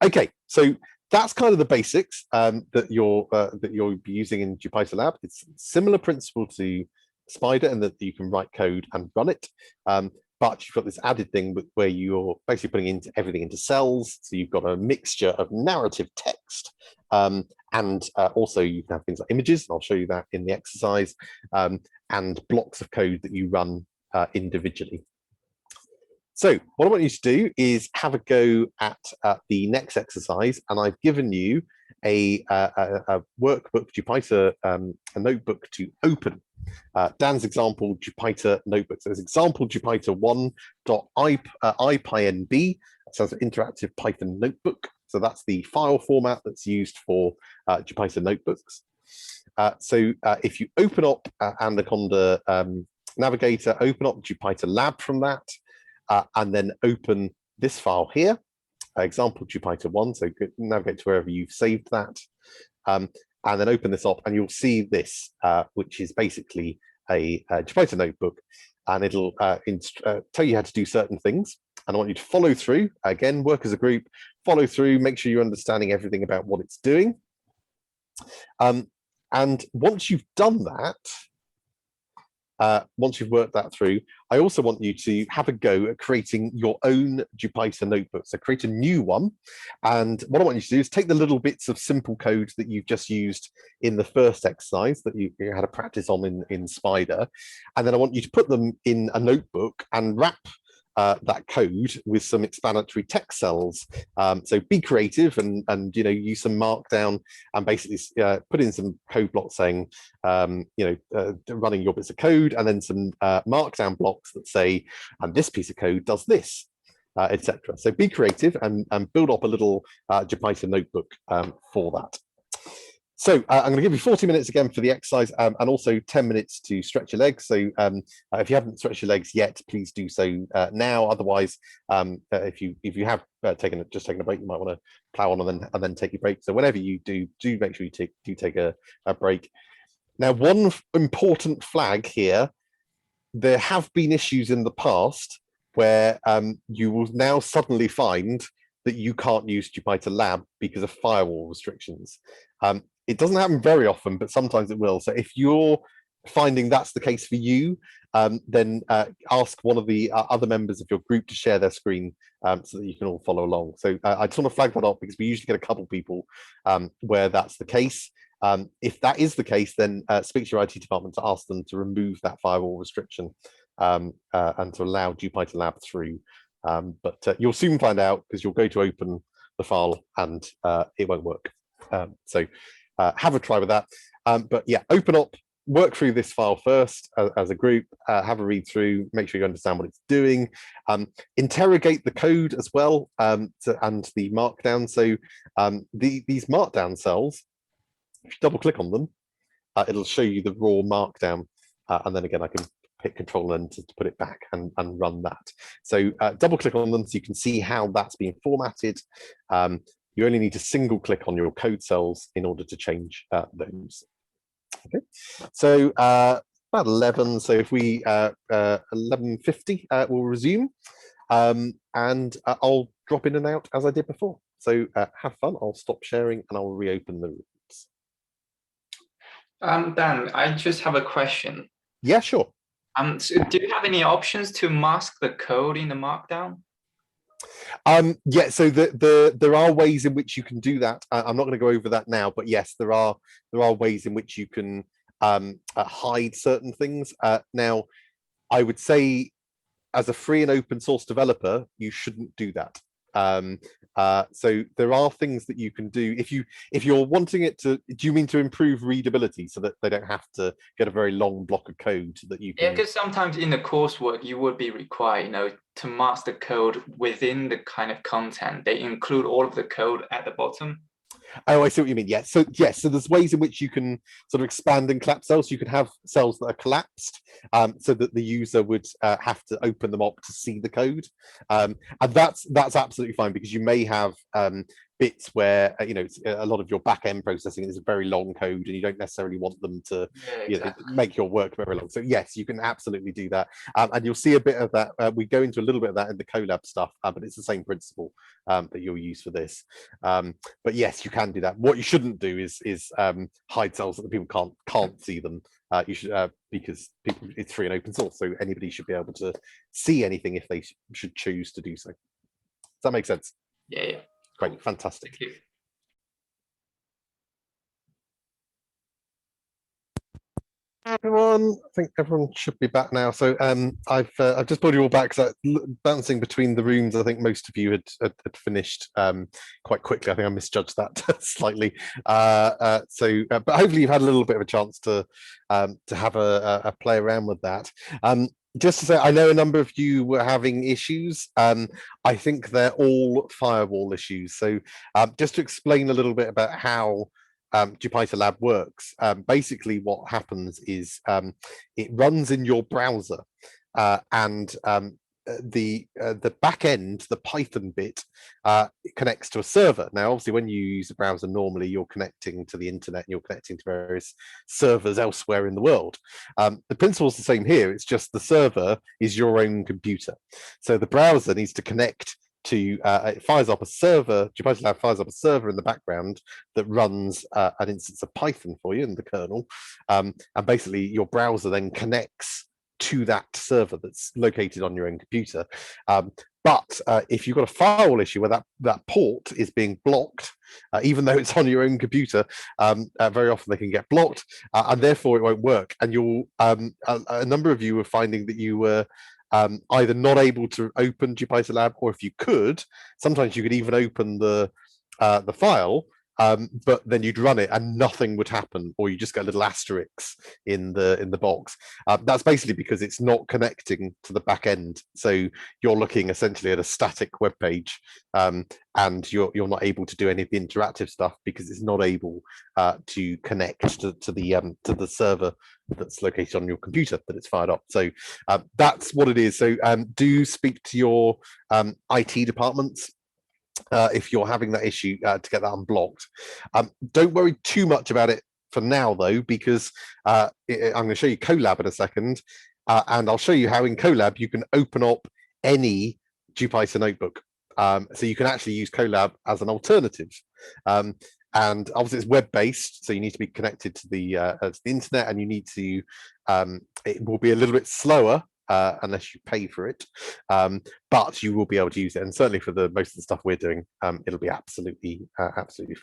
Okay, so that's kind of the basics that you'll be using in JupyterLab. It's similar principle to Spyder in that you can write code and run it. But you've got this added thing where you're basically putting everything into cells. So you've got a mixture of narrative text, and also you can have things like images. And I'll show you that in the exercise, and blocks of code that you run individually. So what I want you to do is have a go at the next exercise, and I've given you a workbook, Jupyter a notebook to open. Dan's example Jupyter Notebooks. There's example Jupyter 1.ipynb. That sounds like interactive Python notebook. So that's the file format that's used for Jupyter Notebooks. So if you open up Anaconda Navigator, open up JupyterLab from that, and then open this file here, example Jupyter1, so navigate to wherever you've saved that, and then open this up, and you'll see this, which is basically a Jupyter notebook, and it'll tell you how to do certain things. And I want you to follow through, again, work as a group, follow through, make sure you're understanding everything about what it's doing. And once you've done that, once you've worked that through, I also want you to have a go at creating your own Jupyter notebook. So create a new one. And what I want you to do is take the little bits of simple code that you've just used in the first exercise that you had a practice on in Spyder. And then I want you to put them in a notebook and wrap that code with some explanatory text cells. So be creative and use some markdown and basically put in some code blocks saying running your bits of code, and then some markdown blocks that say, and this piece of code does this, etc. So be creative and build up a little Jupyter notebook for that. So I'm going to give you 40 minutes again for the exercise, and also 10 minutes to stretch your legs. So if you haven't stretched your legs yet, please do so now. Otherwise, if you have just taken a break, you might want to plow on and then take your break. So whenever you do make sure you take a break. Now, one important flag here: there have been issues in the past where you will now suddenly find that you can't use JupyterLab because of firewall restrictions. It doesn't happen very often, but sometimes it will. So if you're finding that's the case for you, then ask one of the other members of your group to share their screen so that you can all follow along. So I just want to flag that up because we usually get a couple people where that's the case. If that is the case, then speak to your IT department to ask them to remove that firewall restriction and to allow JupyterLab through. But you'll soon find out because you'll go to open the file and it won't work. So have a try with that. But yeah, open up, work through this file first as a group, have a read through, make sure you understand what it's doing. Interrogate the code as well and the markdown. So these markdown cells, if you double click on them, it'll show you the raw markdown. And then again, I can hit Control and to put it back and run that. So double click on them so you can see how that's being formatted. You only need to single click on your code cells in order to change those. Okay, so about 11. So if we 11:50, we'll resume, and I'll drop in and out as I did before. So have fun. I'll stop sharing and I'll reopen the rooms. Dan, I just have a question. Yeah, sure. So do you have any options to mask the code in the Markdown? Yeah, so there are ways in which you can do that. I'm not going to go over that now, but yes, there are ways in which you can hide certain things. Now, I would say as a free and open source developer, you shouldn't do that. So there are things that you can do if you're wanting it to. Do you mean to improve readability so that they don't have to get a very long block of code that you can? Yeah, because sometimes in the coursework you would be required, to mask the code within the kind of content. They include all of the code at the bottom. Oh, I see what you mean. Yes. So yes, so there's ways in which you can sort of expand and collapse cells. You could have cells that are collapsed, so that the user would have to open them up to see the code, and that's absolutely fine because you may have bits where a lot of your back end processing is a very long code, and you don't necessarily want them to make your work very long. So yes, you can absolutely do that, and you'll see a bit of that. We go into a little bit of that in the CoLab stuff, but it's the same principle that you'll use for this. But yes, you can do that. What you shouldn't do is hide cells so that people can't see them. You should because it's free and open source, so anybody should be able to see anything if they should choose to do so. Does that make sense? Yeah. Great, fantastic. Thank you. Everyone, I think everyone should be back now. So I've just brought you all back. So bouncing between the rooms, I think most of you had finished quite quickly. I think I misjudged that slightly. But hopefully you've had a little bit of a chance to have a play around with that. just to say, I know a number of you were having issues. I think they're all firewall issues. So just to explain a little bit about how JupyterLab works, basically what happens is it runs in your browser, and the back end, the Python bit, connects to a server. Now, obviously, when you use a browser, normally you're connecting to the internet, and you're connecting to various servers elsewhere in the world. The principle is the same here. It's just the server is your own computer. So the browser needs to connect to, it fires up a server, JupyterLab fires up a server in the background that runs an instance of Python for you in the kernel. And basically, your browser then connects to that server that's located on your own computer. But if you've got a firewall issue where that port is being blocked, even though it's on your own computer, very often they can get blocked, and therefore it won't work. And you'll a number of you were finding that you were either not able to open JupyterLab, or if you could, sometimes you could even open the file, but then you'd run it and nothing would happen, or you just get little asterisks in the box. That's basically because it's not connecting to the back end. So you're looking essentially at a static web page, and you're not able to do any of the interactive stuff because it's not able to connect to the server that's located on your computer that it's fired up. So that's what it is. So do speak to your IT departments if you're having that issue, to get that unblocked. Don't worry too much about it for now, though, because I'm going to show you CoLab in a second, and I'll show you how in CoLab you can open up any Jupyter notebook. So you can actually use CoLab as an alternative. And obviously it's web-based, so you need to be connected to the internet, and you need to, it will be a little bit slower unless you pay for it, but you will be able to use it, and certainly for the most of the stuff we're doing, it'll be absolutely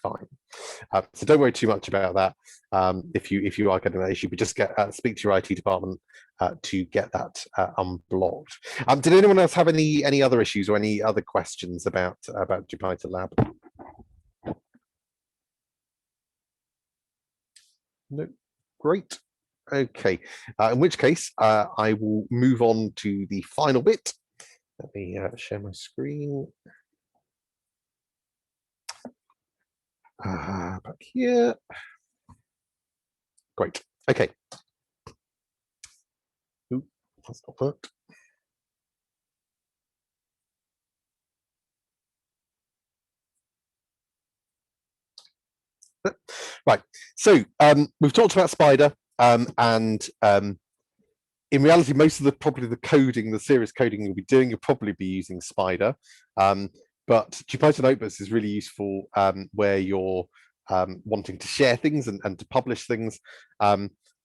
fine. So don't worry too much about that if you are getting that issue, but just speak to your IT department to get that unblocked. Did anyone else have any other issues or any other questions about JupyterLab? No, great. Okay, in which case I will move on to the final bit. Let me share my screen. Back here. Great. Okay. Ooh, that's not worked. Right. So we've talked about Spyder. And in reality, most of the coding, the serious coding you'll be doing, you'll probably be using Spyder. But Jupyter Notebooks is really useful where you're wanting to share things and to publish things.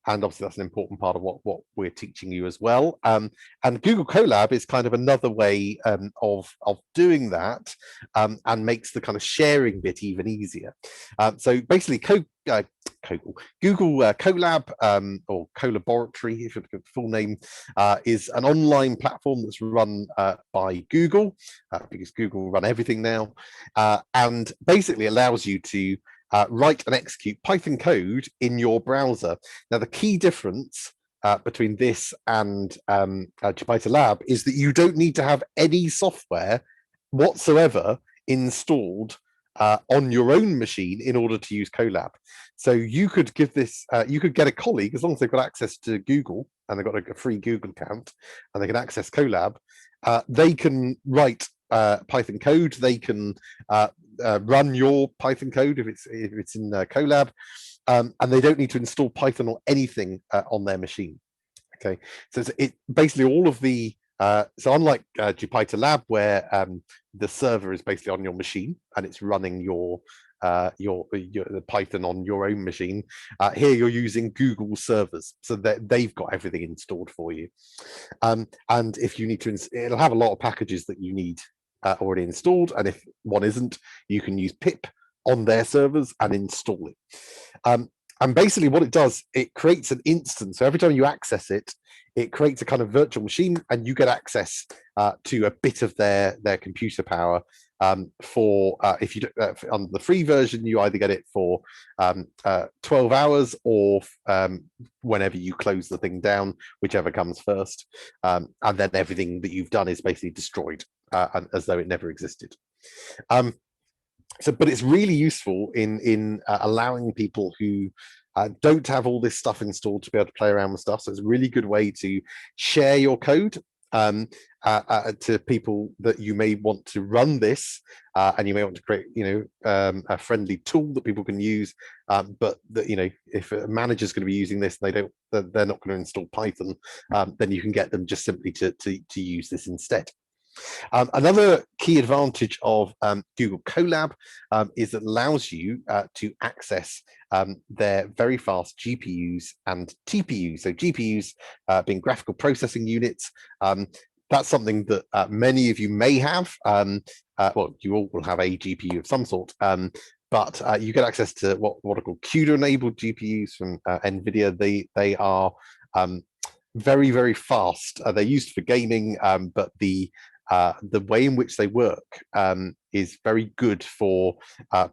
And obviously that's an important part of what we're teaching you as well. And Google CoLab is kind of another way of doing that, and makes the kind of sharing bit even easier. So basically Google CoLab, or CoLaboratory, if you look at the full name, is an online platform that's run by Google, because Google run everything now, and basically allows you to write and execute Python code in your browser. Now, the key difference between this and JupyterLab is that you don't need to have any software whatsoever installed on your own machine in order to use CoLab. So you could give this, you could get a colleague, as long as they've got access to Google and they've got a free Google account and they can access CoLab, they can write Python code. They can run your Python code if it's in CoLab, and they don't need to install Python or anything on their machine. Okay, so it basically all of the so unlike JupyterLab, where the server is basically on your machine and it's running your the Python on your own machine, here you're using Google servers, so that they've got everything installed for you. And if you need to, it'll have a lot of packages that you need already installed, and if one isn't, you can use pip on their servers and install it. And basically what it does, it creates an instance. So every time you access it, it creates a kind of virtual machine, and you get access to a bit of their computer power for if you on the free version, you either get it for 12 hours or whenever you close the thing down, whichever comes first, and then everything that you've done is basically destroyed as though it never existed. But it's really useful in allowing people who don't have all this stuff installed to be able to play around with stuff. So it's a really good way to share your code to people that you may want to run this, and you may want to create, a friendly tool that people can use. But that, if a manager's going to be using this, and they're not going to install Python, then you can get them just simply to use this instead. Another key advantage of Google CoLab is it allows you to access their very fast GPUs and TPUs. So GPUs being graphical processing units. That's something that many of you may have. Well, you all will have a GPU of some sort. But you get access to what are called CUDA-enabled GPUs from NVIDIA. They are very, very fast. They're used for gaming, but the way in which they work is very good for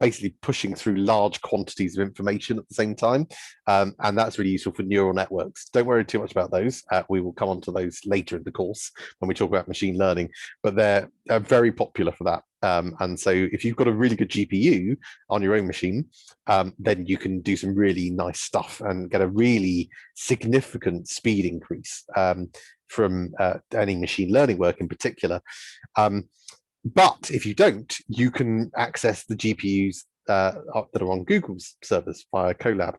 basically pushing through large quantities of information at the same time. And that's really useful for neural networks. Don't worry too much about those. We will come on to those later in the course when we talk about machine learning, but they're very popular for that. And so if you've got a really good GPU on your own machine, then you can do some really nice stuff and get a really significant speed increase from any machine learning work in particular. But if you don't, you can access the GPUs that are on Google's servers via CoLab.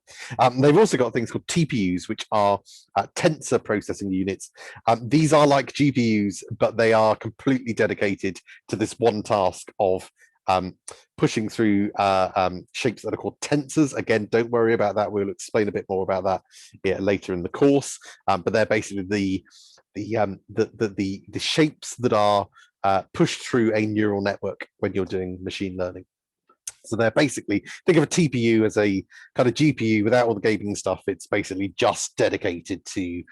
They've also got things called TPUs, which are tensor processing units. These are like GPUs, but they are completely dedicated to this one task of pushing through shapes that are called tensors. Again, don't worry about that. We'll explain a bit more about that later in the course. But they're basically the shapes that are pushed through a neural network when you're doing machine learning. So they're basically, think of a TPU as a kind of GPU without all the gaming stuff. It's basically just dedicated to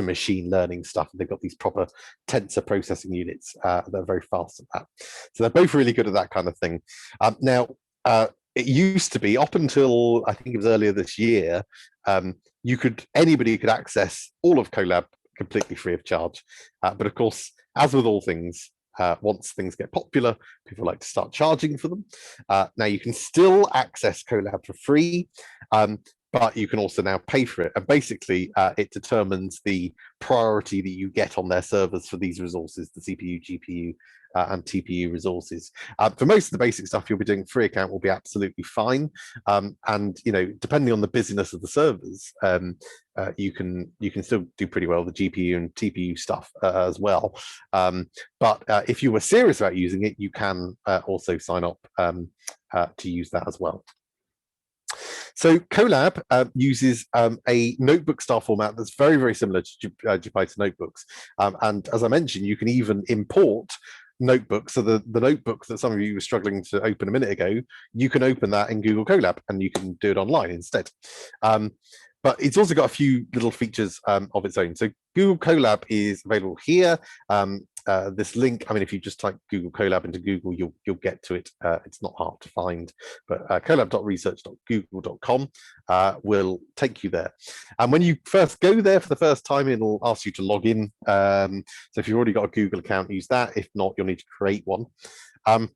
machine learning stuff. They've got these proper tensor processing units. They're very fast at that. So they're both really good at that kind of thing. Now, it used to be up until I think it was earlier this year, anybody could access all of CoLab completely free of charge. But of course, as with all things, once things get popular, people like to start charging for them. Now you can still access CoLab for free, but you can also now pay for it. And basically, it determines the priority that you get on their servers for these resources, the CPU, GPU, and TPU resources. For most of the basic stuff you'll be doing, free account will be absolutely fine. And depending on the busyness of the servers, you can still do pretty well the GPU and TPU stuff as well. But if you were serious about using it, you can also sign up to use that as well. So CoLab uses a notebook style format that's very, very similar to Jupyter Notebooks. And as I mentioned, you can even import notebooks. So the notebook that some of you were struggling to open a minute ago, you can open that in Google CoLab and you can do it online instead. But it's also got a few little features of its own. So Google CoLab is available here. This link, I mean, if you just type Google CoLab into Google, you'll get to it. It's not hard to find, but colab.research.google.com will take you there. And when you first go there for the first time, it'll ask you to log in. So if you've already got a Google account, use that. If not, you'll need to create one. Then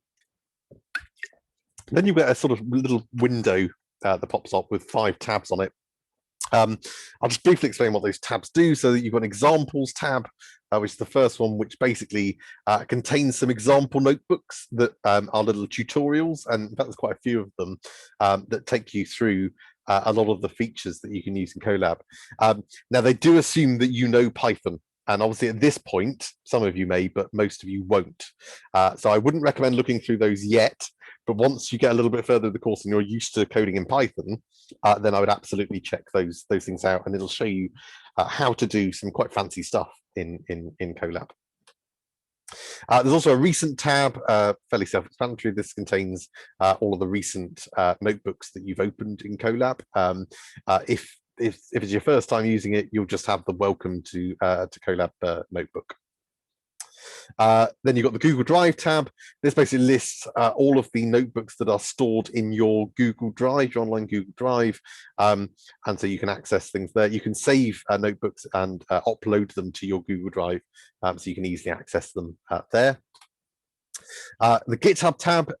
you get a sort of little window that pops up with 5 tabs on it. I'll just briefly explain what those tabs do. So that you've got an examples tab, which is the first one, which basically contains some example notebooks that are little tutorials, and in fact there's quite a few of them that take you through a lot of the features that you can use in CoLab. Now they do assume that you know Python, and obviously at this point some of you may, but most of you won't. So I wouldn't recommend looking through those yet, but once you get a little bit further in the course and you're used to coding in Python, then I would absolutely check those things out, and it'll show you how to do some quite fancy stuff in CoLab. There's also a recent tab, fairly self-explanatory. This contains all of the recent notebooks that you've opened in CoLab. If it's your first time using it, you'll just have the welcome to CoLab notebook. Then you've got the Google Drive tab. This basically lists all of the notebooks that are stored in your Google Drive, your online Google Drive. And so you can access things there. You can save notebooks and upload them to your Google Drive, so you can easily access them there. The GitHub tab,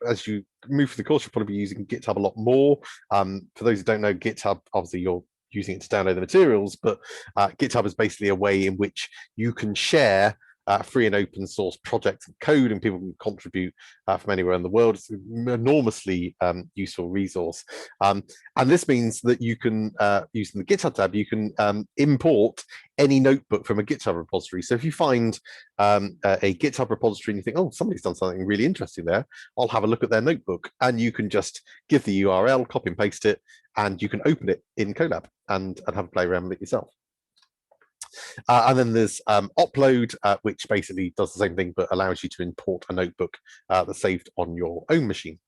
as you move through the course, you'll probably be using GitHub a lot more. For those who don't know, GitHub, obviously you're using it to download the materials, but GitHub is basically a way in which you can share free and open source projects and code, and people can contribute from anywhere in the world. It's an enormously useful resource. And this means that you can, using the GitHub tab, you can import any notebook from a GitHub repository. So if you find a GitHub repository and you think, oh, somebody's done something really interesting there, I'll have a look at their notebook. And you can just give the URL, copy and paste it, and you can open it in CoLab and have a play around with it yourself. And then there's upload, which basically does the same thing, but allows you to import a notebook that's saved on your own machine.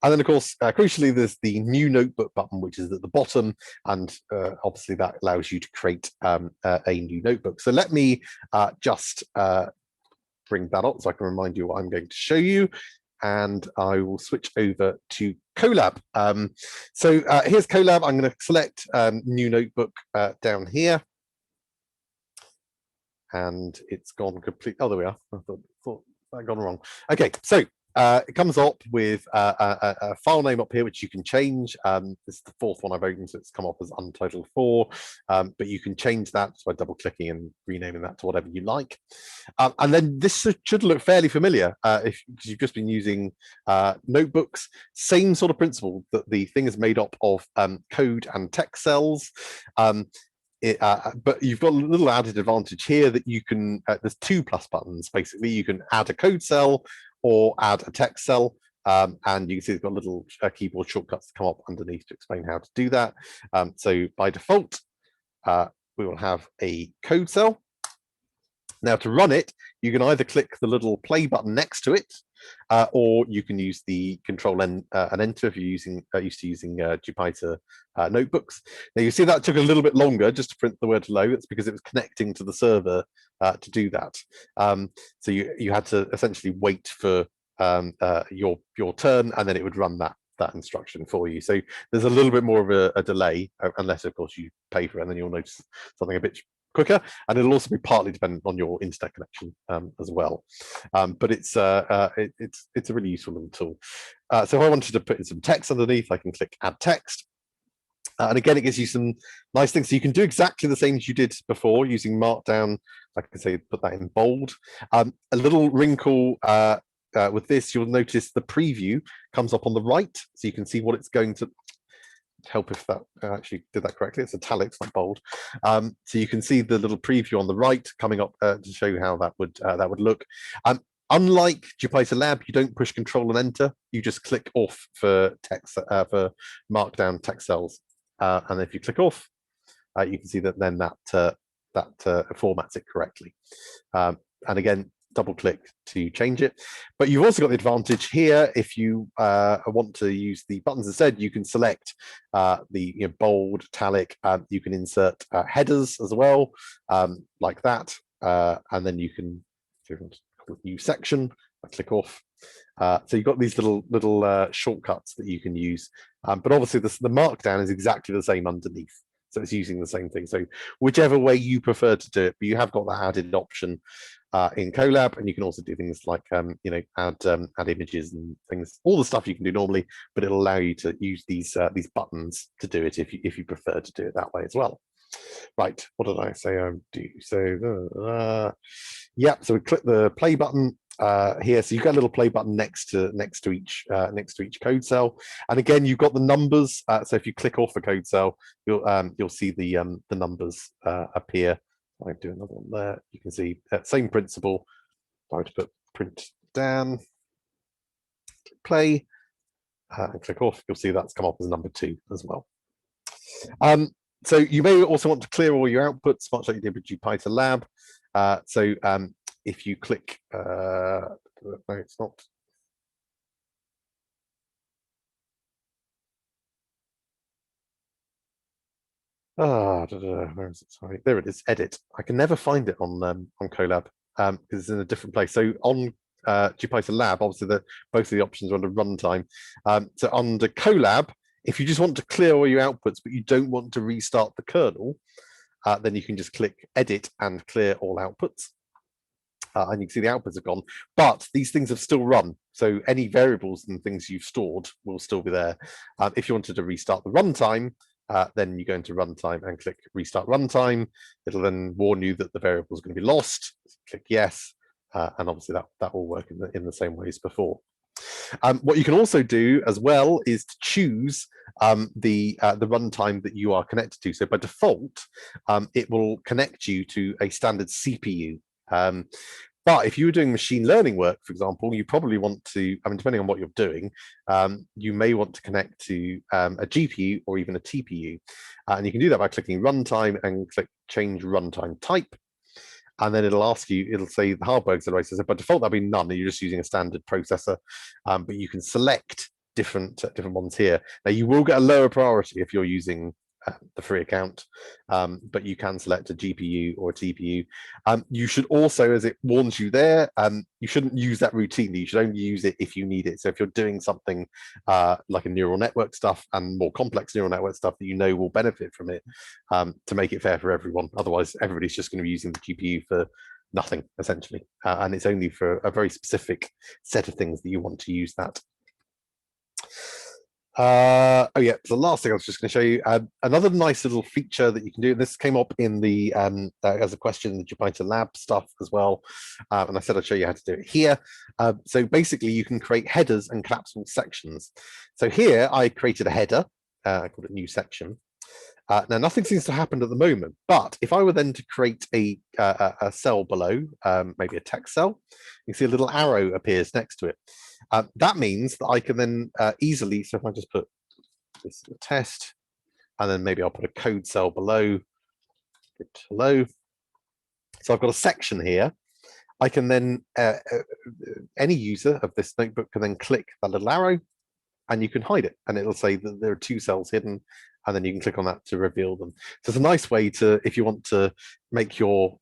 And then, of course, crucially, there's the new notebook button, which is at the bottom. And obviously, that allows you to create a new notebook. So let me just bring that up so I can remind you what I'm going to show you. And I will switch over to CoLab. So here's CoLab. I'm going to select new notebook down here. And it's gone complete. Oh, there we are. I thought that gone wrong. Okay, so it comes up with a file name up here, which you can change. This is the fourth one I've opened, so it's come up as Untitled 4. But you can change that just by double clicking and renaming that to whatever you like. And then this should look fairly familiar if you've just been using notebooks. Same sort of principle, that the thing is made up of code and text cells. But you've got a little added advantage here that you can, there's 2+ buttons, basically. You can add a code cell or add a text cell. And you can see it's got little keyboard shortcuts that come up underneath to explain how to do that. So by default, we will have a code cell. Now to run it, you can either click the little play button next to it, or you can use the Control and Enter if you're used to using Jupyter Notebooks. Now you see that took a little bit longer just to print the word hello. It's because it was connecting to the server to do that. So you had to essentially wait for your turn, and then it would run that instruction for you. So there's a little bit more of a delay, unless of course you pay for it, and then you'll notice something a bit quicker, and it'll also be partly dependent on your internet connection as well. But it's a really useful little tool. So if I wanted to put in some text underneath, I can click Add Text. And again, it gives you some nice things. So you can do exactly the same as you did before using Markdown. I can say put that in bold. A little wrinkle with this, you'll notice the preview comes up on the right, so you can see what it's going to help if that actually did that correctly. It's italics, not bold. So you can see the little preview on the right coming up to show you how that would look. Unlike JupyterLab, you don't push Control and Enter. You just click off for text for Markdown text cells, and if you click off, you can see that then that formats it correctly. And again, double click to change it. But you've also got the advantage here, if you want to use the buttons instead, you can select the bold, italic, you can insert headers as well, like that, and then you can, if you want to call it new section, click off. So you've got these little shortcuts that you can use, but obviously the Markdown is exactly the same underneath. So it's using the same thing. So whichever way you prefer to do it, but you have got that added option in CoLab, and you can also do things like add images and things, all the stuff you can do normally, but it'll allow you to use these buttons to do it if you prefer to do it that way as well. Right, what did I say I do? So yeah, so we click the play button here, so you've got a little play button next to each code cell, and again you've got the numbers. So if you click off a code cell, you'll see the numbers appear. I do another one there. You can see that same principle. I would put print down, click play, and click off. You'll see that's come up as number 2 as well. So you may also want to clear all your outputs, much like you did with JupyterLab. So if you click, no, it's not. Where is it? Sorry, there it is. Edit. I can never find it on CoLab. because it's in a different place. So on JupyterLab, obviously both of the options are under runtime. So under CoLab, if you just want to clear all your outputs, but you don't want to restart the kernel, then you can just click Edit and clear all outputs. And you can see the outputs are gone, but these things have still run. So any variables and things you've stored will still be there. If you wanted to restart the runtime, then you go into runtime and click restart runtime. It'll then warn you that the variable is going to be lost. Click yes, and obviously that will work in the same way as before. What you can also do as well is to choose the runtime that you are connected to. So by default, it will connect you to a standard CPU. But if you were doing machine learning work, for example, you probably want to, I mean, depending on what you're doing, you may want to connect to a GPU or even a TPU. And you can do that by clicking runtime and click change runtime type. And then it'll ask you, it'll say the hardware accelerator. So by default, that'll be none. You're just using a standard processor, but you can select different ones here. Now you will get a lower priority if you're using the free account, but you can select a GPU or a TPU. You should also, as it warns you there, you shouldn't use that routinely. You should only use it if you need it. So if you're doing something like a neural network stuff and more complex neural network stuff that you know will benefit from it, to make it fair for everyone. Otherwise, everybody's just going to be using the GPU for nothing, essentially. And it's only for a very specific set of things that you want to use that. Oh yeah, so the last thing I was just going to show you, another nice little feature that you can do. This came up in the as a question in the JupyterLab stuff as well, and I said I'd show you how to do it here. So basically, you can create headers and collapsible sections. So here I created a header, I called it new section. Now nothing seems to happen at the moment, but if I were then to create a cell below, maybe a text cell, you can see a little arrow appears next to it. That means that I can then easily, so if I just put this in the test, and then maybe I'll put a code cell below, so I've got a section here. I can then, any user of this notebook can then click that little arrow, and you can hide it, and it'll say that there are 2 cells hidden, and then you can click on that to reveal them. So it's a nice way to, if you want to make your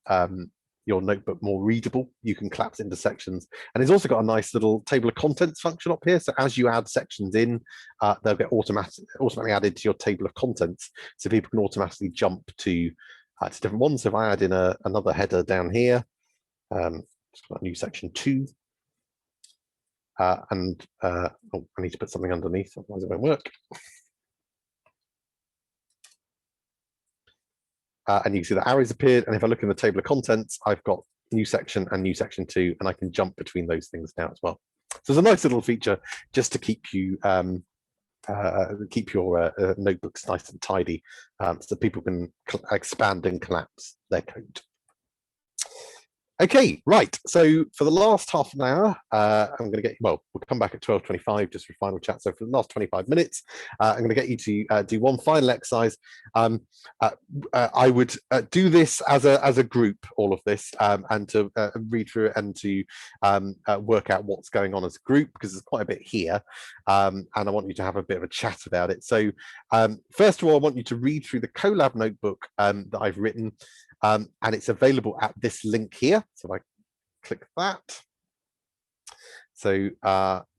notebook more readable, you can collapse into sections. And it's also got a nice little table of contents function up here. So as you add sections in, they'll get automatically added to your table of contents, so people can automatically jump to different ones. So if I add in another header down here, just got a new section 2. And I need to put something underneath, otherwise it won't work. And you can see the arrows appeared. And if I look in the table of contents, I've got new section and new section 2, and I can jump between those things now as well. So it's a nice little feature just to keep you keep your notebooks nice and tidy, so people can expand and collapse their code. Okay, right. So for the last half an hour, I'm going to get, well, we'll come back at 12:25 just for final chat. So for the last 25 minutes, I'm going to get you to do one final exercise. I would do this as a group, all of this, and to read through it and to work out what's going on as a group, because there's quite a bit here, and I want you to have a bit of a chat about it. So first of all, I want you to read through the CoLab notebook that I've written. And it's available at this link here. So if I click that. So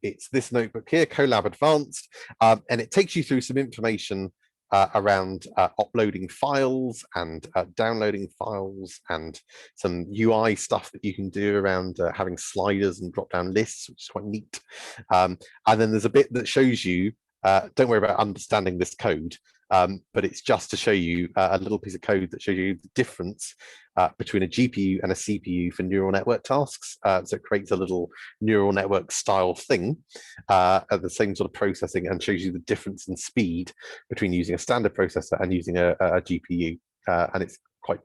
it's this notebook here, CoLab Advanced, and it takes you through some information around uploading files and downloading files, and some UI stuff that you can do around having sliders and drop-down lists, which is quite neat. And then there's a bit that shows you, don't worry about understanding this code, but it's just to show you a little piece of code that shows you the difference between a GPU and a CPU for neural network tasks. So it creates a little neural network style thing at the same sort of processing, and shows you the difference in speed between using a standard processor and using a GPU. And it's quite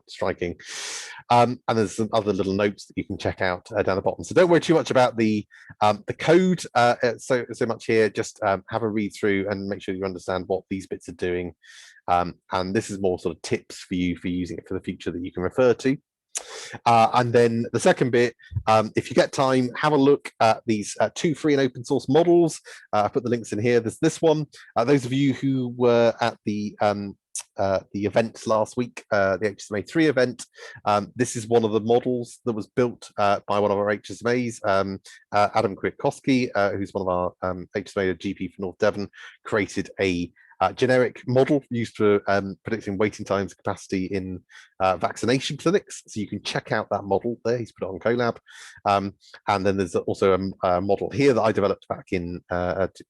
striking. And there's some other little notes that you can check out down the bottom. So don't worry too much about the code so much here. Just have a read through and make sure you understand what these bits are doing. And this is more sort of tips for you for using it for the future that you can refer to. And then the second bit, if you get time, have a look at these 2 free and open source models. I put the links in here. There's this one. Those of you who were at the event last week, the HSMA 3 event. This is one of the models that was built by one of our HSMAs, Adam Kwiatkowski, who's one of our HSMA GP for North Devon, created a generic model used for predicting waiting times and capacity in vaccination clinics. So you can check out that model there. He's put it on CoLab. And then there's also a model here that I developed back in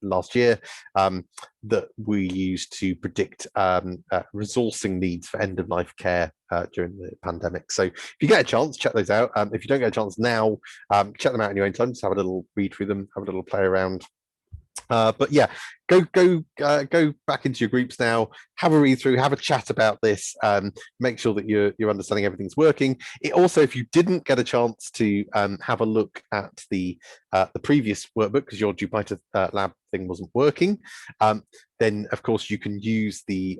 last year that we use to predict resourcing needs for end-of-life care during the pandemic. So if you get a chance, check those out. If you don't get a chance now, check them out in your own time. Just have a little read through them, have a little play around. But yeah, go back into your groups now, have a read through, have a chat about this, make sure that you're understanding everything's working. It also, if you didn't get a chance to have a look at the previous workbook because your JupyterLab thing wasn't working, then of course you can use the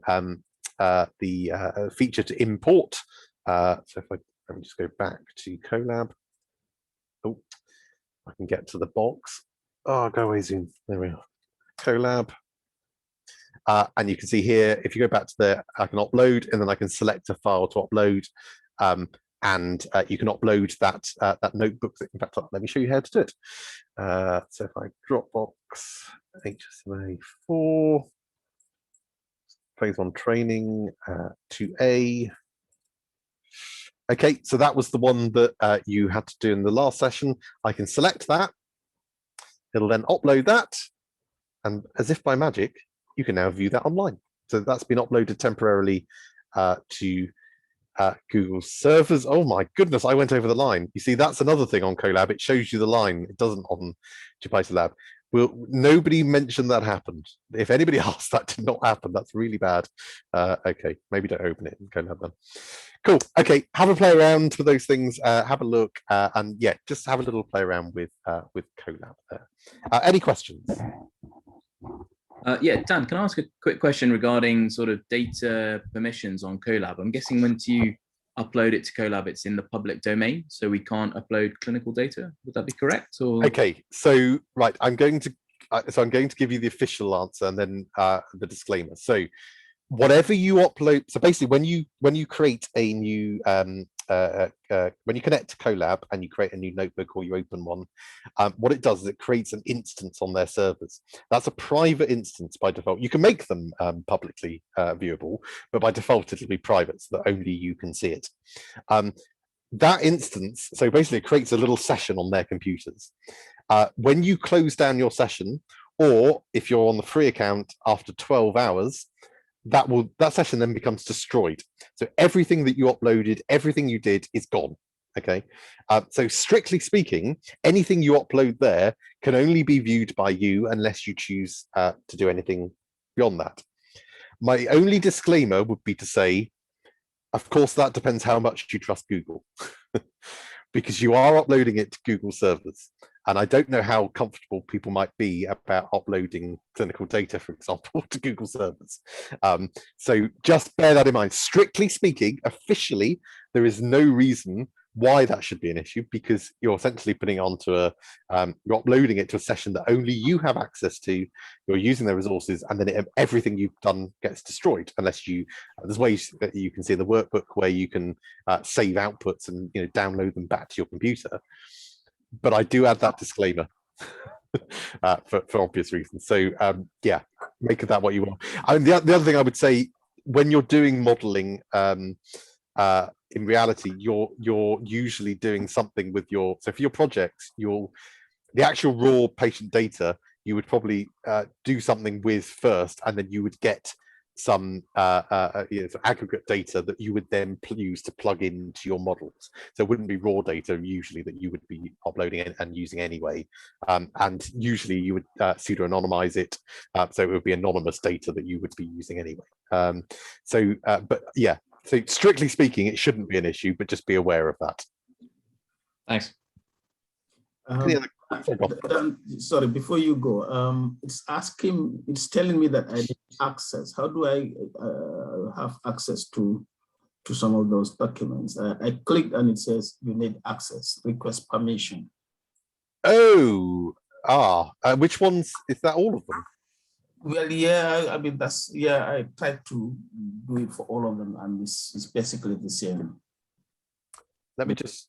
feature to import. So if let me just go back to CoLab. Oh, I can get to the box. Oh, go away, Zoom. There we are. CoLab. And you can see here, if you go back to there, I can upload, and then I can select a file to upload. And you can upload that notebook. In fact, let me show you how to do it. So if I Dropbox HSMA 4, phase 1 training 2A. Okay, so that was the one that you had to do in the last session. I can select that. It'll then upload that, and as if by magic, you can now view that online. So that's been uploaded temporarily to Google servers. Oh my goodness, I went over the line. You see, that's another thing on CoLab. It shows you the line. It doesn't on JupyterLab. Nobody mentioned that happened. If anybody asked, that did not happen. That's really bad. Okay, maybe don't open it in CoLab then. Cool. Okay, have a play around with those things. Have a look, and yeah, just have a little play around with CoLab there. Any questions? Yeah, Dan, can I ask a quick question regarding sort of data permissions on CoLab? I'm guessing once you upload it to CoLab, it's in the public domain, so we can't upload clinical data. Would that be correct? Or okay, so right, I'm going to give you the official answer and then the disclaimer. So whatever you upload, so basically when you create a new when you connect to CoLab and you create a new notebook or you open one, what it does is it creates an instance on their servers. That's a private instance by default. You can make them publicly viewable, but by default it'll be private so that only you can see it. That instance, so basically it creates a little session on their computers. When you close down your session, or if you're on the free account after 12 hours, that session then becomes destroyed. So everything that you uploaded, everything you did is gone. Okay. So strictly speaking, anything you upload there can only be viewed by you unless you choose to do anything beyond that. My only disclaimer would be to say, of course, that depends how much you trust Google, because you are uploading it to Google servers. And I don't know how comfortable people might be about uploading clinical data, for example, to Google servers. So just bear that in mind. Strictly speaking, officially, there is no reason why that should be an issue, because you're essentially putting it onto you're uploading it to a session that only you have access to. You're using their resources, and then everything you've done gets destroyed, unless there's ways that you can see the workbook where you can save outputs and download them back to your computer. But I do add that disclaimer for obvious reasons. So yeah, make of that what you want. The other thing I would say, when you're doing modeling, in reality, you're usually doing something with so for your projects, the actual raw patient data, you would probably do something with first, and then you would get some aggregate data that you would then use to plug into your models. So it wouldn't be raw data usually that you would be uploading and using anyway. And usually you would pseudo-anonymize it, so it would be anonymous data that you would be using anyway. But yeah, so strictly speaking, it shouldn't be an issue, but just be aware of that. thanks. Sorry, before you go, it's telling me that I need access. How do I have access to some of those documents? I clicked and it says you need access, request permission. Oh, which ones? Is that all of them? Well, yeah, I mean, that's, yeah, I tried to do it for all of them, and it's basically the same. Let me just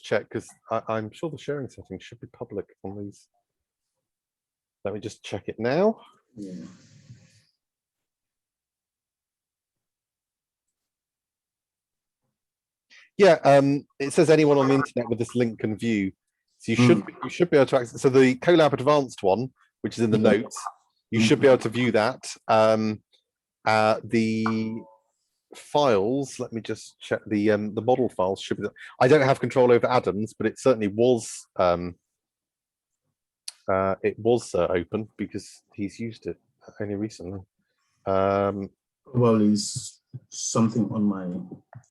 check, because I'm sure the sharing settings should be public on these. Let me just check it now. Yeah. Yeah, it says anyone on the internet with this link can view. So you should be able to access. So the CoLab Advanced one, which is in the notes, you should be able to view that. The files, let me just check the model files should be. I don't have control over Adam's, but it certainly was. It was open because he's used it only recently. Well, it's something on my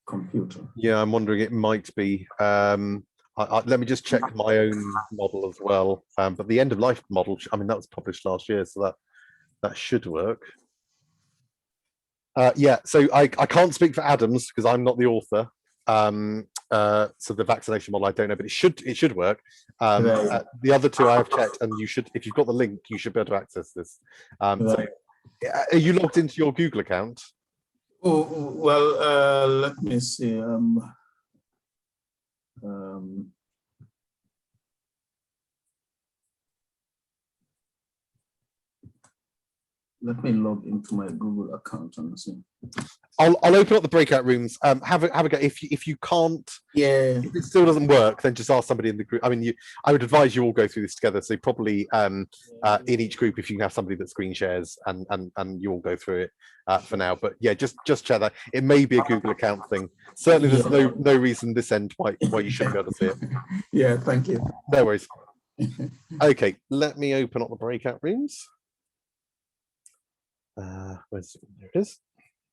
computer. Yeah, I'm wondering it might be. Let me just check my own model as well. But the end of life model, I mean, that was published last year, so that should work. Yeah, so I can't speak for Adams because I'm not the author. So the vaccination model, I don't know, but it should work. The other two I have checked, and you should, if you've got the link, you should be able to access this. So, are you logged into your Google account? Oh, well, let me see. Let me log into my Google account and see. I'll open up the breakout rooms. Have a go. If you can't, yeah, if it still doesn't work, then just ask somebody in the group. I mean, I would advise you all go through this together. So probably in each group, if you can have somebody that screen shares and you all go through it for now. But yeah, just check that. It may be a Google account thing. Certainly, there's no reason this end why you shouldn't be able to see it. Yeah, thank you. No worries. Okay, let me open up the breakout rooms. There it is.